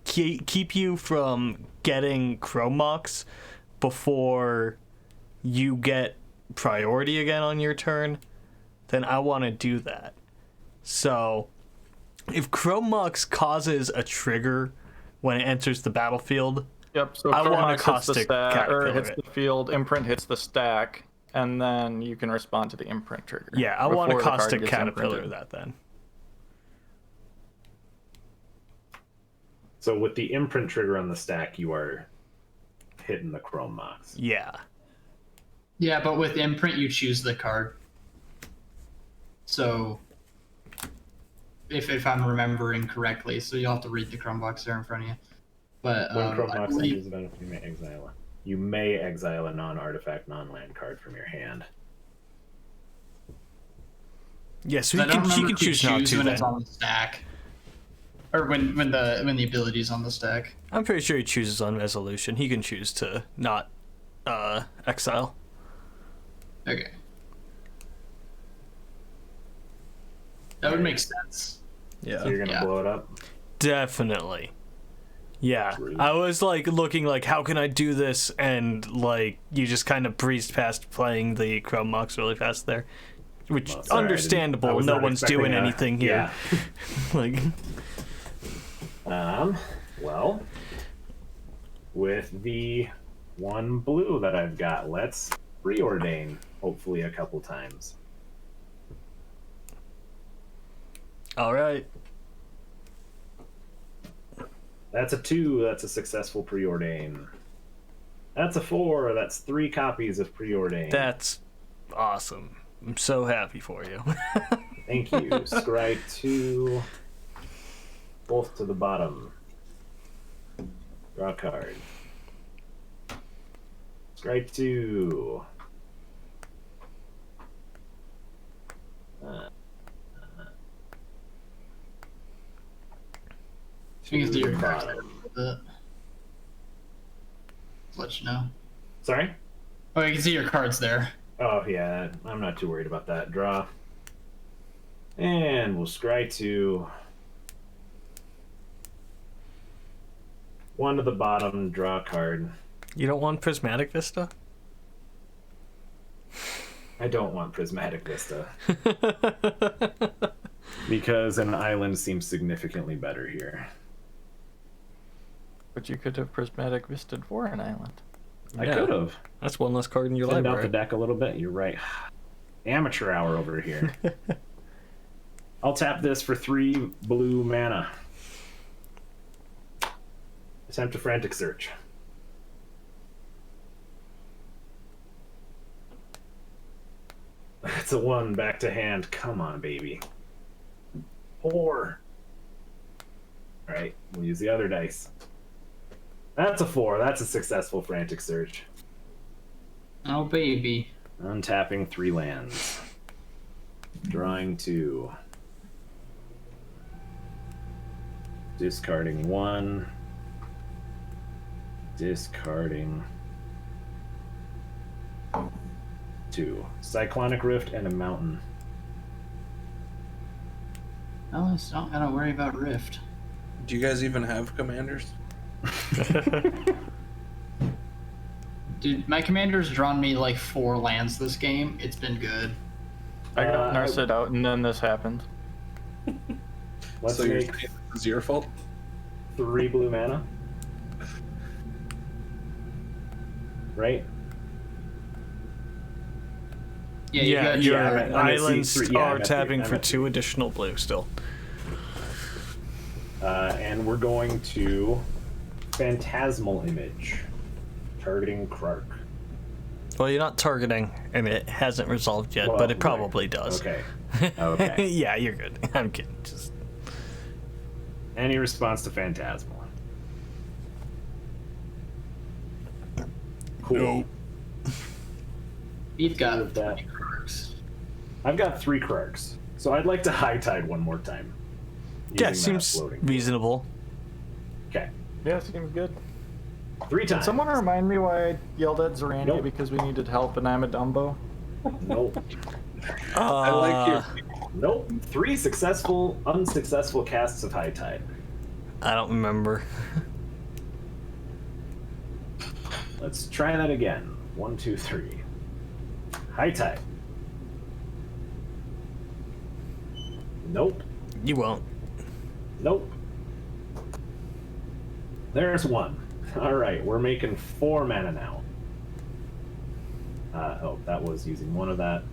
keep you from getting Chromox before you get priority again on your turn, then I want to do that. So if Chromox causes a trigger when it enters the battlefield, Yep. So I want a Chromox hits the caustic stack, or caterpillar hits it. the field. Imprint hits the stack, and then you can respond to the imprint trigger. yeah, I want a before the card caustic gets caterpillar imprinted. that then. So with the imprint trigger on the stack, you are hitting the Chromox. Yeah. Yeah, but with imprint, you choose the card. So, if I'm remembering correctly, so you'll have to read the Chrome box there in front of you. But When I Chromox believe- enters the battlefield, you may exile. You may exile a non-artifact, non-land card from your hand. Yeah, so I you don't can remember if you choose not choose to when then. it's on the stack, or when the ability is on the stack. I'm pretty sure he chooses on resolution. He can choose to not exile. Okay, that would make sense. Yeah. So you're gonna Yeah. blow it up. Definitely. Yeah. Rude. I was like looking like how can I do this, and like you just kind of breezed past playing the Chrome Mox really fast there. Which Well, sorry, I understandable. was No not one's expecting doing a- anything here. Like Well, with the 1 blue that I've got, let's preordain hopefully a couple times. all right. That's a 2. That's a successful preordain. That's a 4. That's 3 copies of preordain. That's awesome. I'm so happy for you. Thank you. Scry 2. Both to the bottom. Draw a card. Scry 2. You can To do the your cards there bottom. a little bit. Let you know. Sorry? Oh, you can see your cards there. Oh, yeah. I'm not too worried about that. Draw. And we'll scry 2. 1 to the bottom, draw a card. You don't want Prismatic Vista? I don't want Prismatic Vista. Because an island seems significantly better here. But you could have Prismatic Vista for an island. I Yeah. could have. That's one less card in your Thinned out library. the deck a little bit. You're right. Amateur hour over here. I'll tap this for 3 blue mana. Attempt a frantic search. It's a 1 back to hand. Come on, baby. 4. Alright, we'll use the other dice. That's a 4. That's a successful frantic search. Oh, baby. Untapping 3 lands. Drawing 2. Discarding 1. Discarding 2. Cyclonic Rift and a mountain. Oh, it's not gotta worry about Rift. Do you guys even have commanders? Dude, my commander's drawn me like 4 lands this game. It's been good. I got Narset out, and then this happened. Let's So you're make saying this is your fault? 3 blue mana. Right? Yeah, you got your yeah, right. I see islands 3. Yeah, I are got 3. tapping I for got 2 additional blue still. And we're going to Phantasmal Image. Targeting Krark. Well, you're not targeting, and it hasn't resolved yet, Well, but it right. probably does. Okay. Okay. Yeah, you're good. I'm kidding. Just Any response to Phantasmal? Cool. You've got With that. 3 Krarks. I've got 3 Krarks, so I'd like to high tide one more time. yeah, using that seems floating. reasonable. Okay, Yeah, seems good. 3 Can times. someone remind me why I yelled at Zorania Nope. because we needed help and I'm a Dumbo? Nope. I like your. Nope. 3 successful, unsuccessful casts of high tide. I don't remember. Let's try that again. 1, 2, 3. High tide. Nope. You won't. Nope. There's 1. All right, we're making 4 mana now. Oh, that was using 1 of that.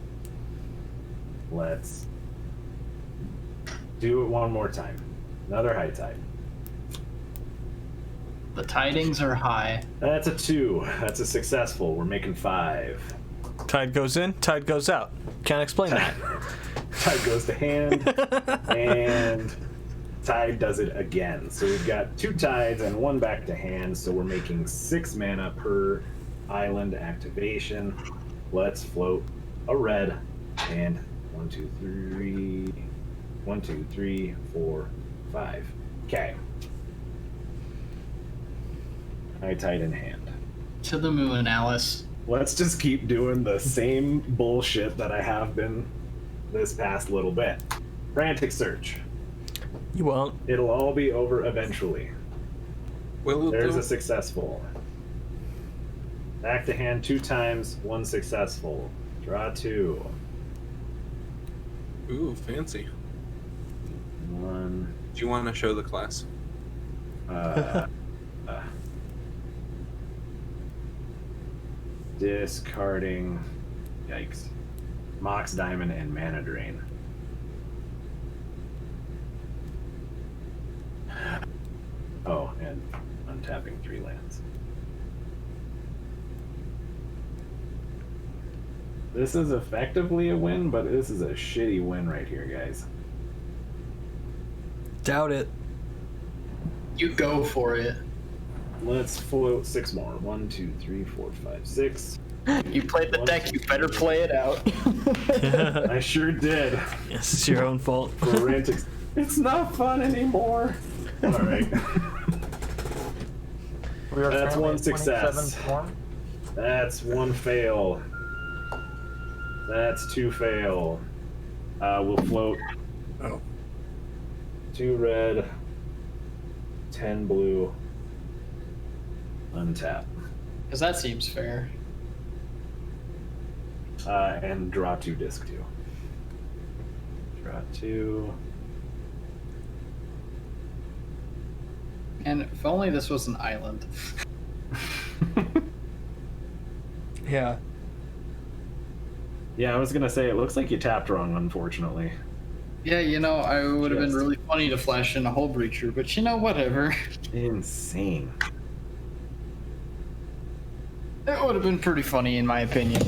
Let's do it one more time. Another high tide. The tidings are high. That's a 2. That's a successful. We're making 5. Tide goes in, tide goes out. Can't explain that. Tide goes to hand, and Tide does it again. So we've got 2 tides and 1 back to hand, so we're making 6 mana per island activation. Let's float a red, and 1, 2, 3, 1, 2, 3, 4, 5. Okay. High tide in hand. To the moon, Alice. Let's just keep doing the same bullshit that I have been this past little bit. Frantic search. You won't. It'll all be over eventually. Will it There's though? a successful. Back to hand 2 times, 1 successful. Draw 2. Ooh, fancy. 1. Do you want to show the class? Discarding. Yikes. Mox Diamond and Mana Drain. Oh, and untapping 3 lands. This is effectively a win, but this is a shitty win right here, guys. Doubt it. You go for it. Let's float 6 more. 1, 2, 3, 4, 5, 6. You played the deck, you better play it out. I sure did. Yes, it's your own fault. Frantic. It's not fun anymore. All right. We are That's currently one at 27 success. form. That's 1 fail. That's 2 fail. We'll float. Oh. 2 red, 10 blue, Untap. Because that seems fair. And draw 2 disc 2. Draw 2. And if only this was an island. Yeah. Yeah, I was gonna say, it looks like you tapped wrong, unfortunately. Yeah, you know, I would have been Just- really funny to flash in a Hull Breacher, but you know, whatever. Insane. It would have been pretty funny, in my opinion.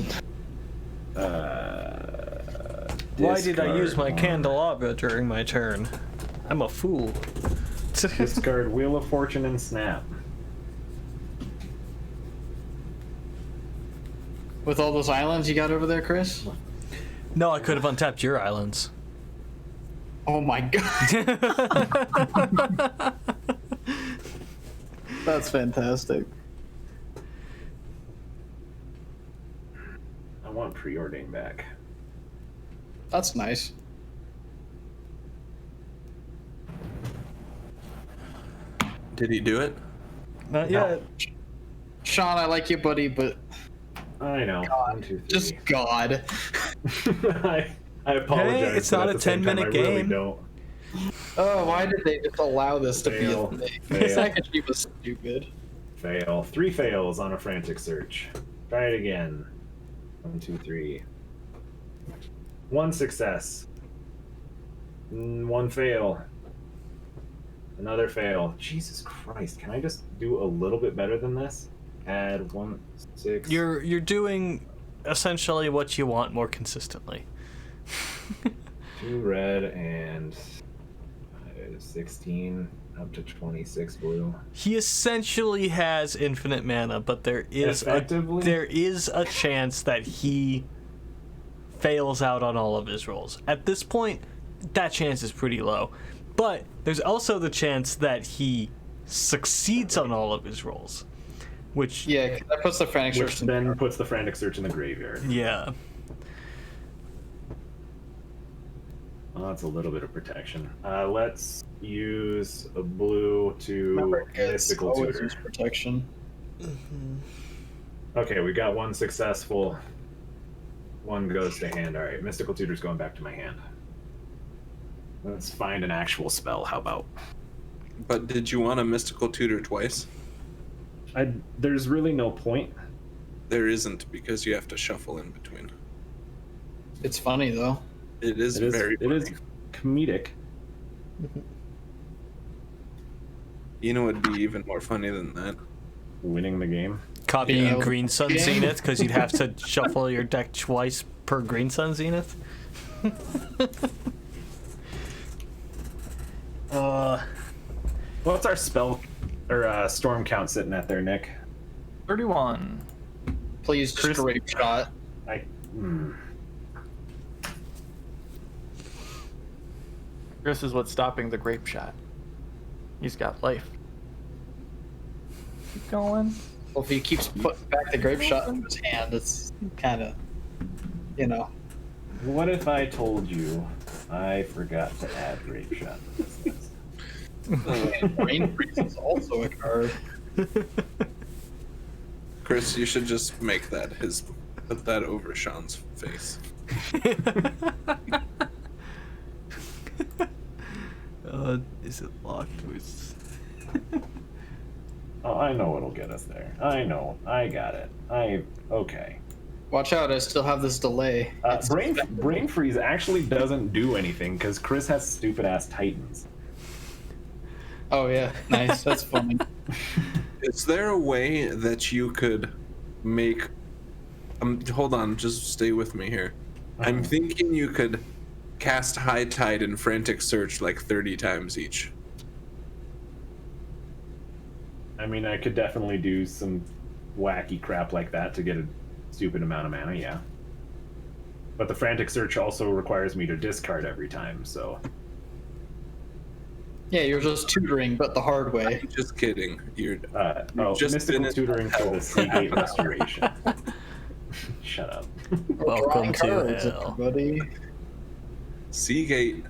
Why did I use my Discard one. candelabra during my turn? I'm a fool. Discard Wheel of Fortune and Snap. With all those islands you got over there, Chris? No, I could have untapped your islands. Oh my god. That's fantastic. I want Preordain back. That's nice. Did he do it? Not No. yet. Sean, I like you, buddy, but I know. God, 1, 2, 3. just God. I apologize. Hey, it's but not at a the same time, 10-minute I really game. don't. Oh, why did they just allow this to Fail. be a thing? Fail. Sakashima was stupid. Fail. 3 fails on a frantic search. Try it again. 1, 2, 3. 1 success. 1 fail. Another fail. Jesus Christ! Can I just do a little bit better than this? Add 1, 6. You're doing essentially what you want more consistently. 2 red and 16 up to 26 blue. He essentially has infinite mana, but there is Effectively? a chance that he fails out on all of his rolls. At this point, that chance is pretty low. But there's also the chance that he succeeds on all of his rolls, which Yeah, that puts the frantic Which search in. then puts the frantic search in the graveyard. yeah. Well, that's a little bit of protection. Let's use a blue to Remember, kids, mystical always tutor. use protection. Okay, we got 1 successful. 1 goes to hand. All right, mystical tutor's going back to my hand. Let's find an actual spell. How about? But did you want a mystical tutor twice? There's really no point. There isn't, because you have to shuffle in between. It's funny though. It is It is, very it funny. is comedic. You know, it'd be even more funny than that. Winning the game. Copying Yeah. Green Sun Yeah. Zenith because you'd have to shuffle your deck twice per Green Sun Zenith. What's our spell or storm count sitting at there, Nick? 31. Please, just Chris- grape shot. Chris is what's stopping the grape shot. He's got life. Keep going. Well, if he keeps putting back the grape shot in his hand, it's kind of, you know. What if I told you I forgot to add grape shot? Brain freeze is also a card. Chris, you should just make that put that over Sean's face. Is it locked? Oh, I know what'll get us there. I know. I got it. Okay. Watch out! I still have this delay. It's- Brain freeze actually doesn't do anything because Chris has stupid ass Titans. Oh yeah, nice. That's funny. Is there a way that you could make... hold on, just stay with me here. I'm thinking you could cast High Tide and Frantic Search like 30 times each. I mean, I could definitely do some wacky crap like that to get a stupid amount of mana, yeah. But the Frantic Search also requires me to discard every time, so... Yeah, you're just tutoring, but the hard way. I'm just kidding. You're just Mystical finished Tutoring for the hell. cEDH Restoration. Shut up. Welcome Drawing to cards, hell. everybody. Seagate,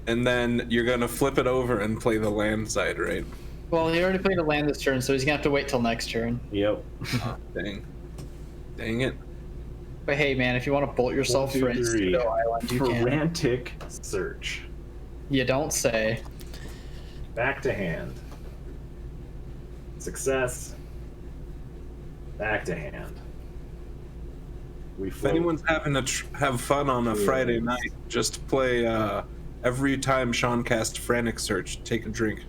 and then you're gonna flip it over and play the land side, right? Well, he already played a land this turn, so he's gonna have to wait till next turn. Yep. Dang it. But hey, man, if you want to bolt yourself 1, for 2, 3. Instituto Island, you can. Frantic search. You don't say. Back to hand. Success. Back to hand. We If float. anyone's having to have fun on a Friday night, just play every time Sean casts Frantic Search, take a drink.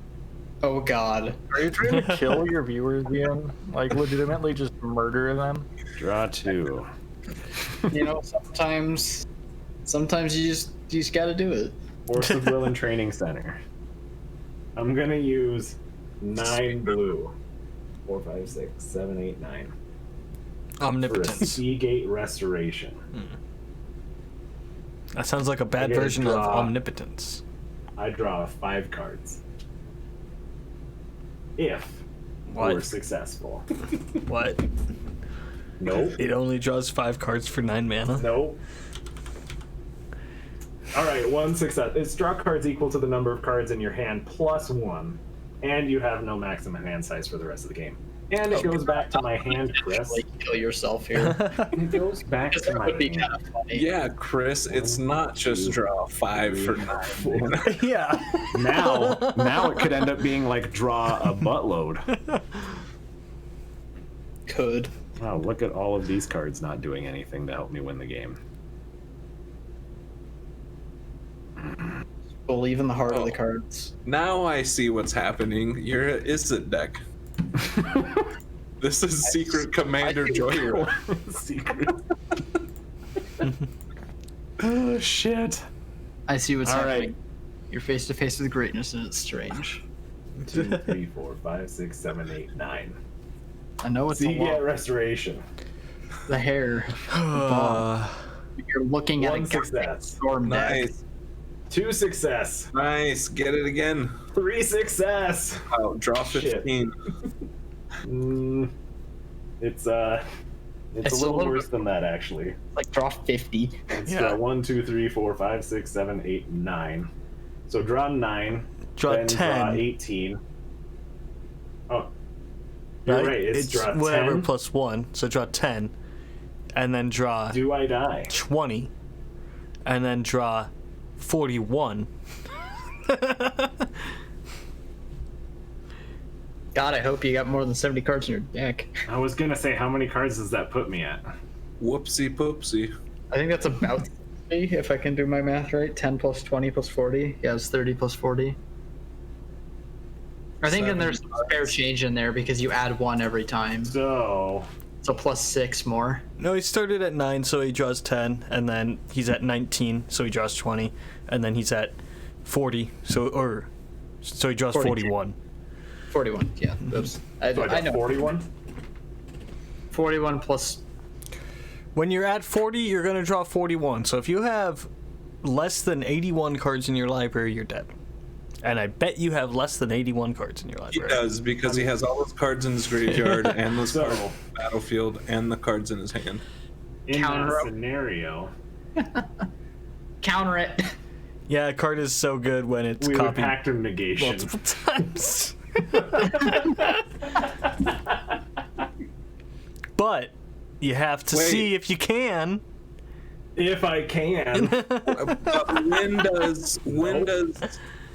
Oh God. Are you trying to kill your viewers, Ian? Like, legitimately just murder them? Draw 2. You know, sometimes you just gotta do it. Force of Will and Training Center. I'm gonna use 9 blue. 4, 5, 6, 7, 8, 9. For a Omnipotence. Seagate Restoration. That sounds like a bad I gotta version of draw. omnipotence. I draw 5 cards. If What? we're successful. What? Nope. It only draws 5 cards for 9 mana. Nope. Alright, 1 success. It's draw cards equal to the number of cards in your hand plus 1. And you have no maximum hand size for the rest of the game. And it goes back to my hand, Chris. Like, kill yourself here. It goes back Because to that my would be hand. kind of funny. Yeah, Chris, it's not just draw 5 for 9. Yeah. Now it could end up being like draw a buttload. Could. Wow, look at all of these cards not doing anything to help me win the game. Believe in the heart of the cards. Now I see what's happening. You're an Izzet deck. This is Secret Commander Joyride. Secret. Oh shit. I see what's All happening. right. You're face to face with greatness, and it's strange. 2, 3, 4, 5, 6, 7, 8, 9. I know it's a Seagate lot. Restoration. The hair. You're looking at 1 a goddamn success. storm deck. Nice. 2 success. Nice. Get it again. 3 success. Oh, draw Shit. 15. It's a little worse than that actually. Like draw 50. It's Yeah. 1, 2, 3, 4, 5, 6, 7, 8, 9. So draw 9. Draw then 10. Draw 18. Oh, you're right. It's draw whatever 10. plus 1, so draw 10, and then draw Do I die? 20, and then draw 41. God, I hope you got more than 70 cards in your deck. I was gonna say, how many cards does that put me at? Whoopsie poopsie. I think that's about 30, if I can do my math right. 10 plus 20 plus 40. Yeah, it's 30 plus 40. I think then there's some spare change in there because you add 1 every time. So So plus 6 more. No, he started at 9, so he draws 10, and then he's at 19, so he draws 20, and then he's at 40, so he draws 42. 41. 41, yeah. Oops. so I I got know. 41. 41 plus. When you're at 40, you're going to draw 41. So if you have less than 81 cards in your library, you're dead. And I bet you have less than 81 cards in your He library. does, because he has all those cards in his graveyard and those So- cards in the battlefield and the cards in his hand. In Counter that up. scenario, Counter it. Yeah, a card is so good when it's we would copied pact of negation. multiple times. But you have to Wait. see if you can. If I can. But when does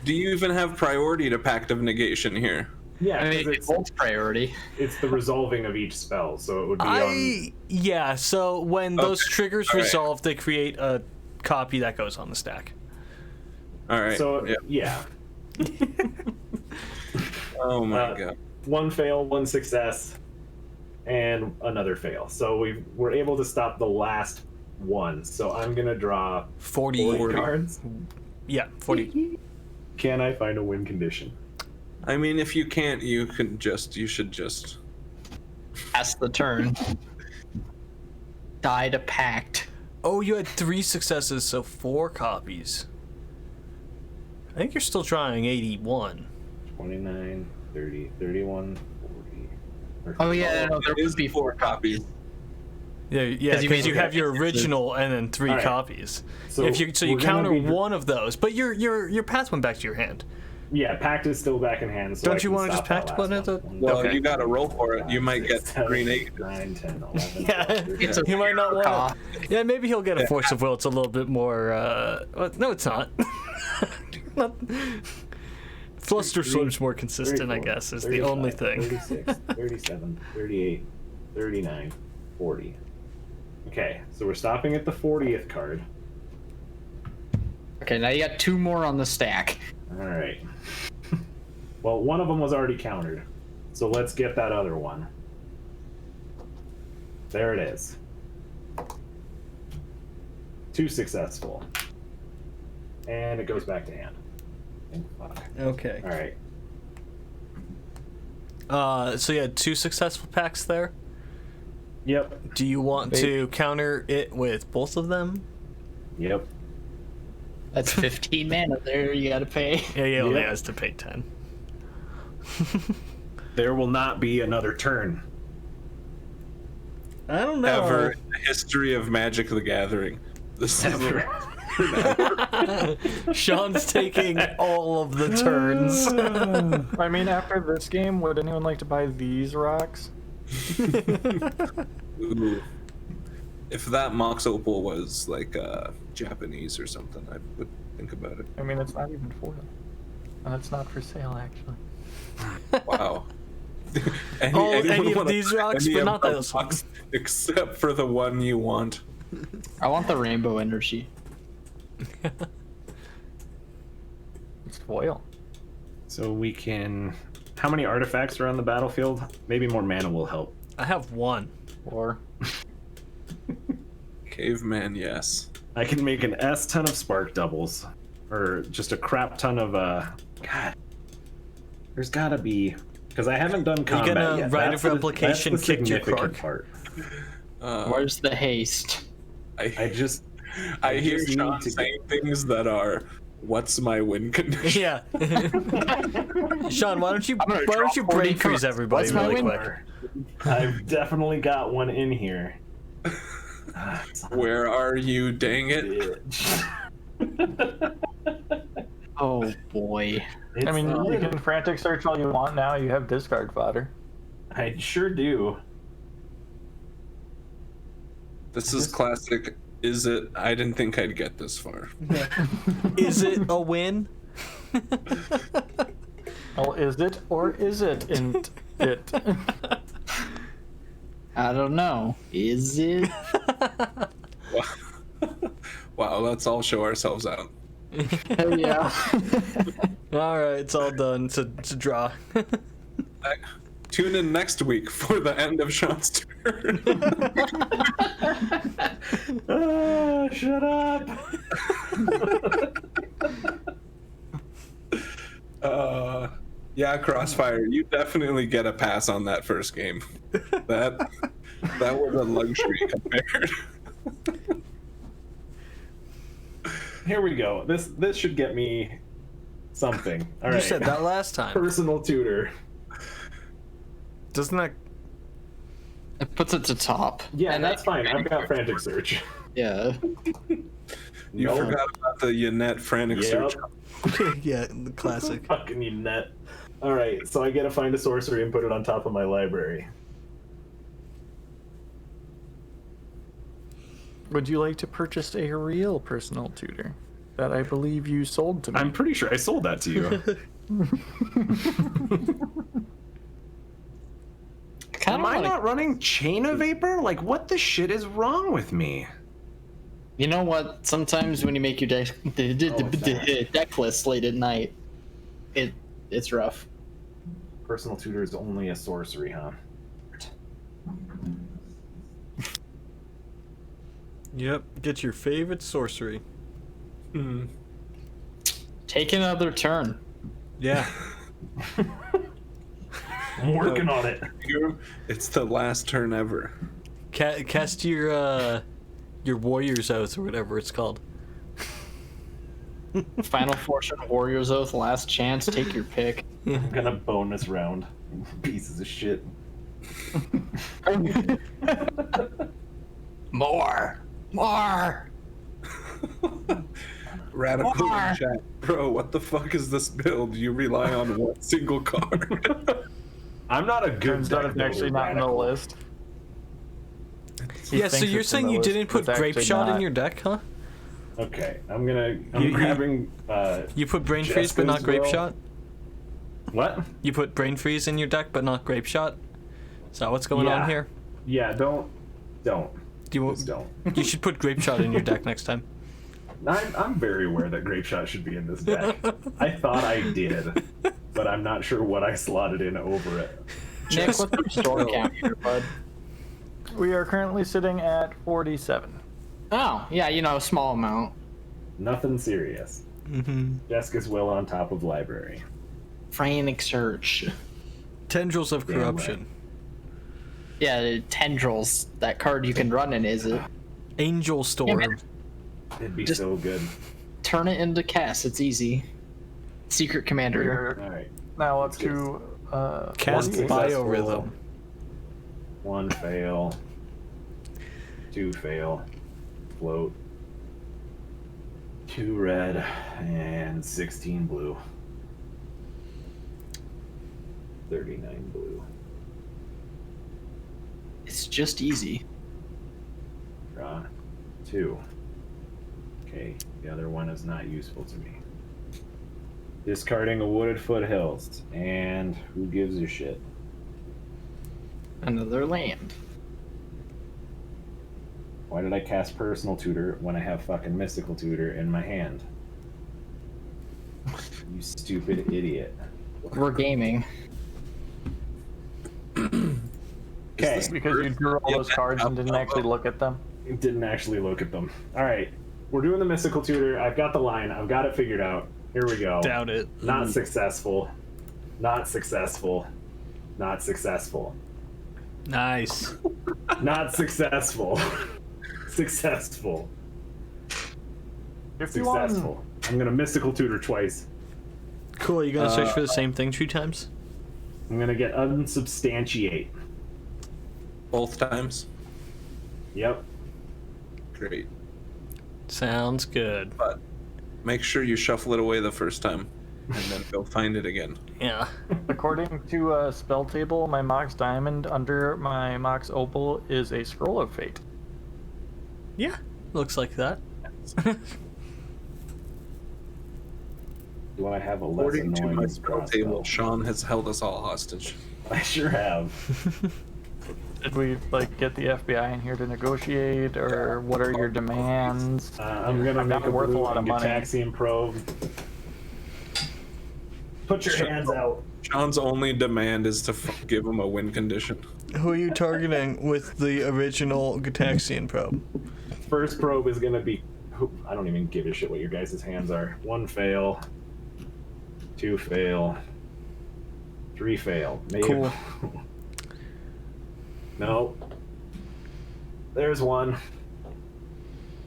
do you even have priority to Pact of Negation here? Yeah, I mean, 'cause it holds priority. it's the resolving of each spell, so it would be on. Yeah, so when those Okay, triggers all right. resolve, they create a copy that goes on the stack. All right. So yeah. yeah, Oh my god. 1 fail, 1 success, and another fail. So we're able to stop the last one. So I'm gonna draw 40. 40 cards. Yeah, 40. Can I find a win condition? I mean, if you can't, you should just. Pass the turn. Die to Pact. Oh, you had 3 successes, so 4 copies. I think you're still trying 81. 29, 30, 31, 40. or- Oh, yeah, no, there It is would be 4 copies. Yeah, 'Cause you because made you it have your successes. original and then 3 All right. copies. So So you we're gonna counter be- one of those, but your path went back to your hand. Yeah, pact is still back in hand. So Don't I you can want to just stop that pact one last at the? one. Well, Okay. you got to roll for it. You might get 7, green 8, 8. 9, 10, 11. Yeah, 12, 13. It's a he might not weird want to. Yeah, maybe he'll get a force of will. It's a little bit more. No, it's not. Not- Fluster Swim's more consistent, I 34, guess, is the only 35, thing. 36, 37, 38, 39, 40. Okay, so we're stopping at the 40th card. Okay, now you got 2 more on the stack. All right. Well, one of them was already countered, so let's get that other one. There it is. 2 successful. And it goes back to hand. Fuck. Okay. All right. So you had 2 successful packs there. Yep. Do you want to counter it with both of them? Yep. That's 15 mana there you gotta pay. Yeah, he only Yep. has to pay 10. There will not be another turn. I don't know. Ever in the history of Magic the Gathering. This is Sean's taking all of the turns. I mean, after this game, would anyone like to buy these rocks? Ooh. If that Mox Opal was like Japanese or something, I would think about it. I mean, it's not even for them. And it's not for sale, actually. Wow. Any anyone of wanna these buy rocks, any but of not the those rocks except for the one you want. I want the rainbow energy. It's foil. So we can. How many artifacts are on the battlefield? Maybe more mana will help. I have 1. Or Caveman, yes. I can make an S ton of spark doubles, or just a crap ton of God. There's gotta be, because I haven't done combat gonna yet. Rite That's of the- Replication that's the kick your significant Krark? part. Where's the haste? I just I hear just need Sean to saying things that are, "What's my win condition?" Yeah. Sean, why don't you gonna draw brain 40 freeze cards. everybody What's my really win? quick? I've definitely got one in here. Where are you? Dang it! Oh boy. I mean, you can frantic search all you want now. You have discard fodder. I sure do. This is classic. Is it? I didn't think I'd get this far. Is it a win? Well, is it or is it in it? I don't know. Is it? Wow, let's all show ourselves out. Yeah. All right, it's all done. It's a draw. Tune in next week for the end of Sean's turn. Shut up. Yeah, Crossfire, you definitely get a pass on that first game. That was a luxury compared. Here we go. This should get me something. All You right. said that last time. Personal tutor. Doesn't that? It puts it to top. Yeah, And that's I- fine. I've got frantic search. Yeah. You Nope. forgot about the Yannette frantic Yep. search. Yeah, the classic. Fucking you net. All right, so I get to find a sorcery and put it on top of my library. Would you like to purchase a real personal tutor that I believe you sold to me? I'm pretty sure I sold that to you. Am I not running Chain of Vapor? Like, what the shit is wrong with me? You know what? Sometimes when you make your deck list late at night, it's rough. Personal tutor is only a sorcery, huh? Yep. Get your favorite sorcery. Take another turn. Yeah. I'm working on it. It's the last turn ever. Cast your Warrior's Oath or whatever it's called. Final Fortune, Warrior's Oath, Last Chance. Take your pick. I'm gonna bonus round. Pieces of shit. More. Radical in More. chat. Bro, what the fuck is this build? You rely on one single card. I'm not a good Turns out deck it's actually builder, not in the Radical. list. He Yeah, so thinks you're it's in saying the you list, didn't but put it's Grape actually Shot in not. your deck, huh? Okay, I'm grabbing. You put Brain Freeze but not Jessica's Grape will. Shot? What? You put Brain Freeze in your deck but not Grape Shot? Is that what's going on Yeah. here? Yeah, don't. You, Just don't. you should put Grape Shot in your deck next time. I'm very aware that Grape Shot should be in this deck. I thought I did, but I'm not sure what I slotted in over it. Nick, what's your store count here, bud? We are currently sitting at 47. Oh, yeah, you know, a small amount. Nothing serious. Mm-hmm. Jessica's will on top of library. Frantic search. Tendrils of Damn Corruption. Yeah, the tendrils. That card you can run in is it. Angel Storm. man. It'd be Just- so good. Turn it into cast. It's easy. Secret Commander. We're All right. now up to Cast 48. Biorhythm. 1 fail. 2 fail. Float. 2 red and 16 blue. 39 blue. It's just easy. Draw 2. Okay, the other one is not useful to me. Discarding a Wooded Foothills, and who gives a shit? Another land. Why did I cast Personal Tutor when I have fucking Mystical Tutor in my hand? You stupid idiot. We're gaming. Okay, Because you drew all those cards and didn't actually look at them. didn't actually look at them. Alright, we're doing the Mystical Tutor. I've got the line, I've got it figured out. Here we go. Doubt it. Not successful. Not successful. Not successful. Nice. Not successful. Successful. 51. Successful. I'm gonna Mystical Tutor twice. Cool, you gonna search for the same thing 2 times? I'm gonna get Unsubstantiate. Both times. Yep. Great. Sounds good. But make sure you shuffle it away the first time, and then go find it again. Yeah. According to spell table, my Mox Diamond under my Mox Opal is a Scroll of Fate. Yeah, looks like that. Do I have a less According to annoying my draw spell table, spell? Sean has held us all hostage. I sure have. Did we get the FBI in here to negotiate, or what are your demands? I'm gonna I'm make not a worth a blue lot of money. Gitaxian probe. Put your hands out. Sean's only demand is to give him a win condition. Who are you targeting with the original Gitaxian probe? First probe is gonna be. I don't even give a shit what your guys' hands are. 1 fail. 2 fail. 3 fail. Maybe. Cool. No. There's 1.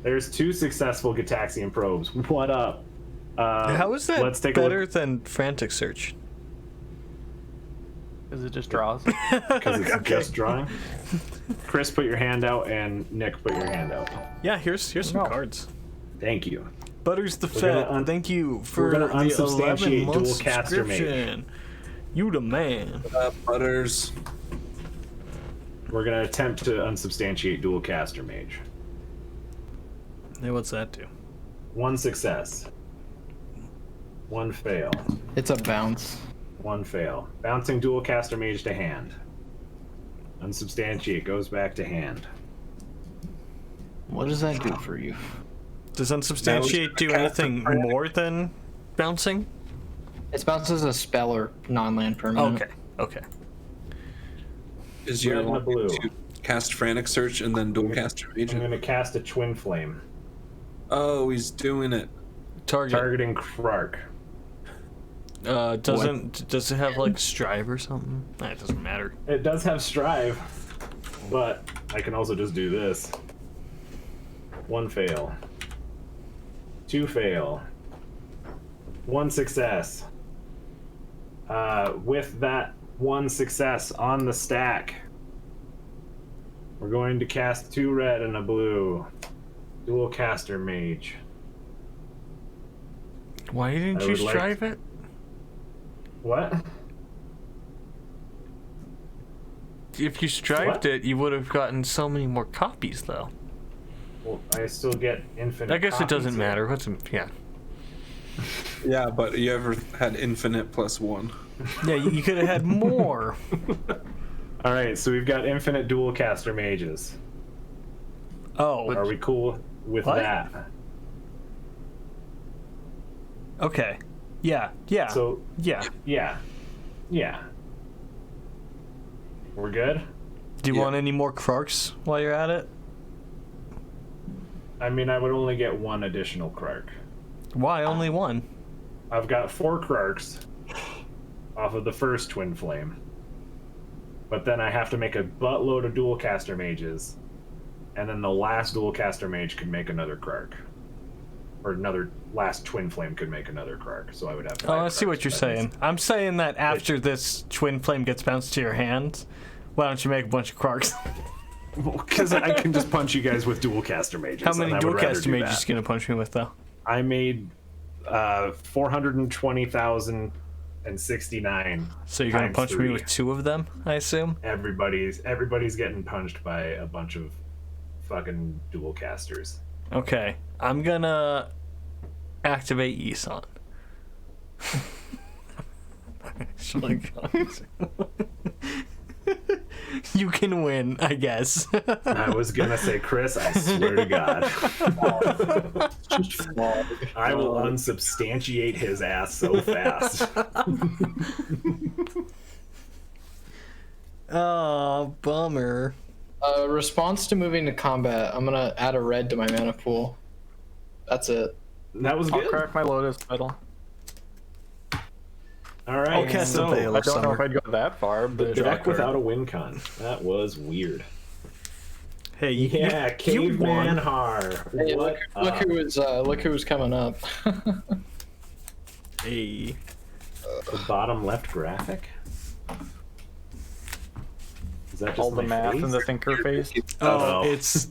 There's 2 successful Gitaxian probes. What up? How is that let's take better a look, than Frantic Search? Because it just draws. because it's just drawing. Chris, put your hand out, and Nick, put your hand out. Yeah, here's some No. cards. Thank you. Butters the gonna Fat, un- thank you for gonna the unsubstantiate 11-month dual caster mage. subscription. You the man. Butters. We're gonna attempt to unsubstantiate dual caster mage. Hey, what's that do? 1 success. 1 fail. It's a bounce. 1 fail. Bouncing dual caster mage to hand. Unsubstantiate goes back to hand. What does that do for you? Does Unsubstantiate do anything more than bouncing? It bounces a spell or non-land permanent. Okay. Is your Red and one blue. to cast Frantic Search and then dual caster I'm agent? gonna cast a twin flame. Oh, he's doing it. Targeting Krark. Does it have like Strive or something? Nah, it doesn't matter. It does have strive, but I can also just do this. 1 fail. 2 fail. 1 success. With that 1 success on the stack, we're going to cast 2 red and a blue. Dual caster mage. Why didn't I you would like strive it? What? If you strived What? it, you would have gotten so many more copies, though. Well, I still get infinite. I guess it copies doesn't of matter. Yeah. Yeah, but you ever had infinite plus one? Yeah, you could have had more. All right, so we've got infinite dual caster mages. Oh, Are we cool with What? that? okay. Yeah. So Yeah. yeah. We're good? Do you Yeah. want any more Krarks while you're at it? I mean, I would only get one additional Krark. Why only one? I've got 4 Krarks off of the first Twin Flame. But then I have to make a buttload of dual caster mages. And then the last dual caster mage could make another Krark. Or another last Twin Flame could make another Krark. So I would have 5 Oh, I see Krarks. what you're That means- saying. I'm saying that after this Twin Flame gets bounced to your hand, why don't you make a bunch of Krarks? Because I can just punch you guys with dual caster mages. How many and I dual would rather caster do mages that. you gonna punch me with, though? I made 420,069. So you're gonna times punch 3. me with 2 of them, I assume? Everybody's getting punched by a bunch of fucking dual casters. Okay. I'm gonna activate Yisan. Shall I go? You can win, I guess. I was gonna say, Chris, I swear to God, I will unsubstantiate his ass so fast. Oh, bummer. Response to moving to combat. I'm gonna add a red to my mana pool. That's it. That was I'll good. crack my Lotus Petal. All right, I'll cast so a Veil I of don't know Summer. if I'd go that far, the but deck without a win con. That was weird. Hey, Yeah, you Caveman won. Har. Hey, What look up? look who's coming up. Hey. The bottom left graphic. Is that just all the my math face? in the thinker face. Oh, Oh. it's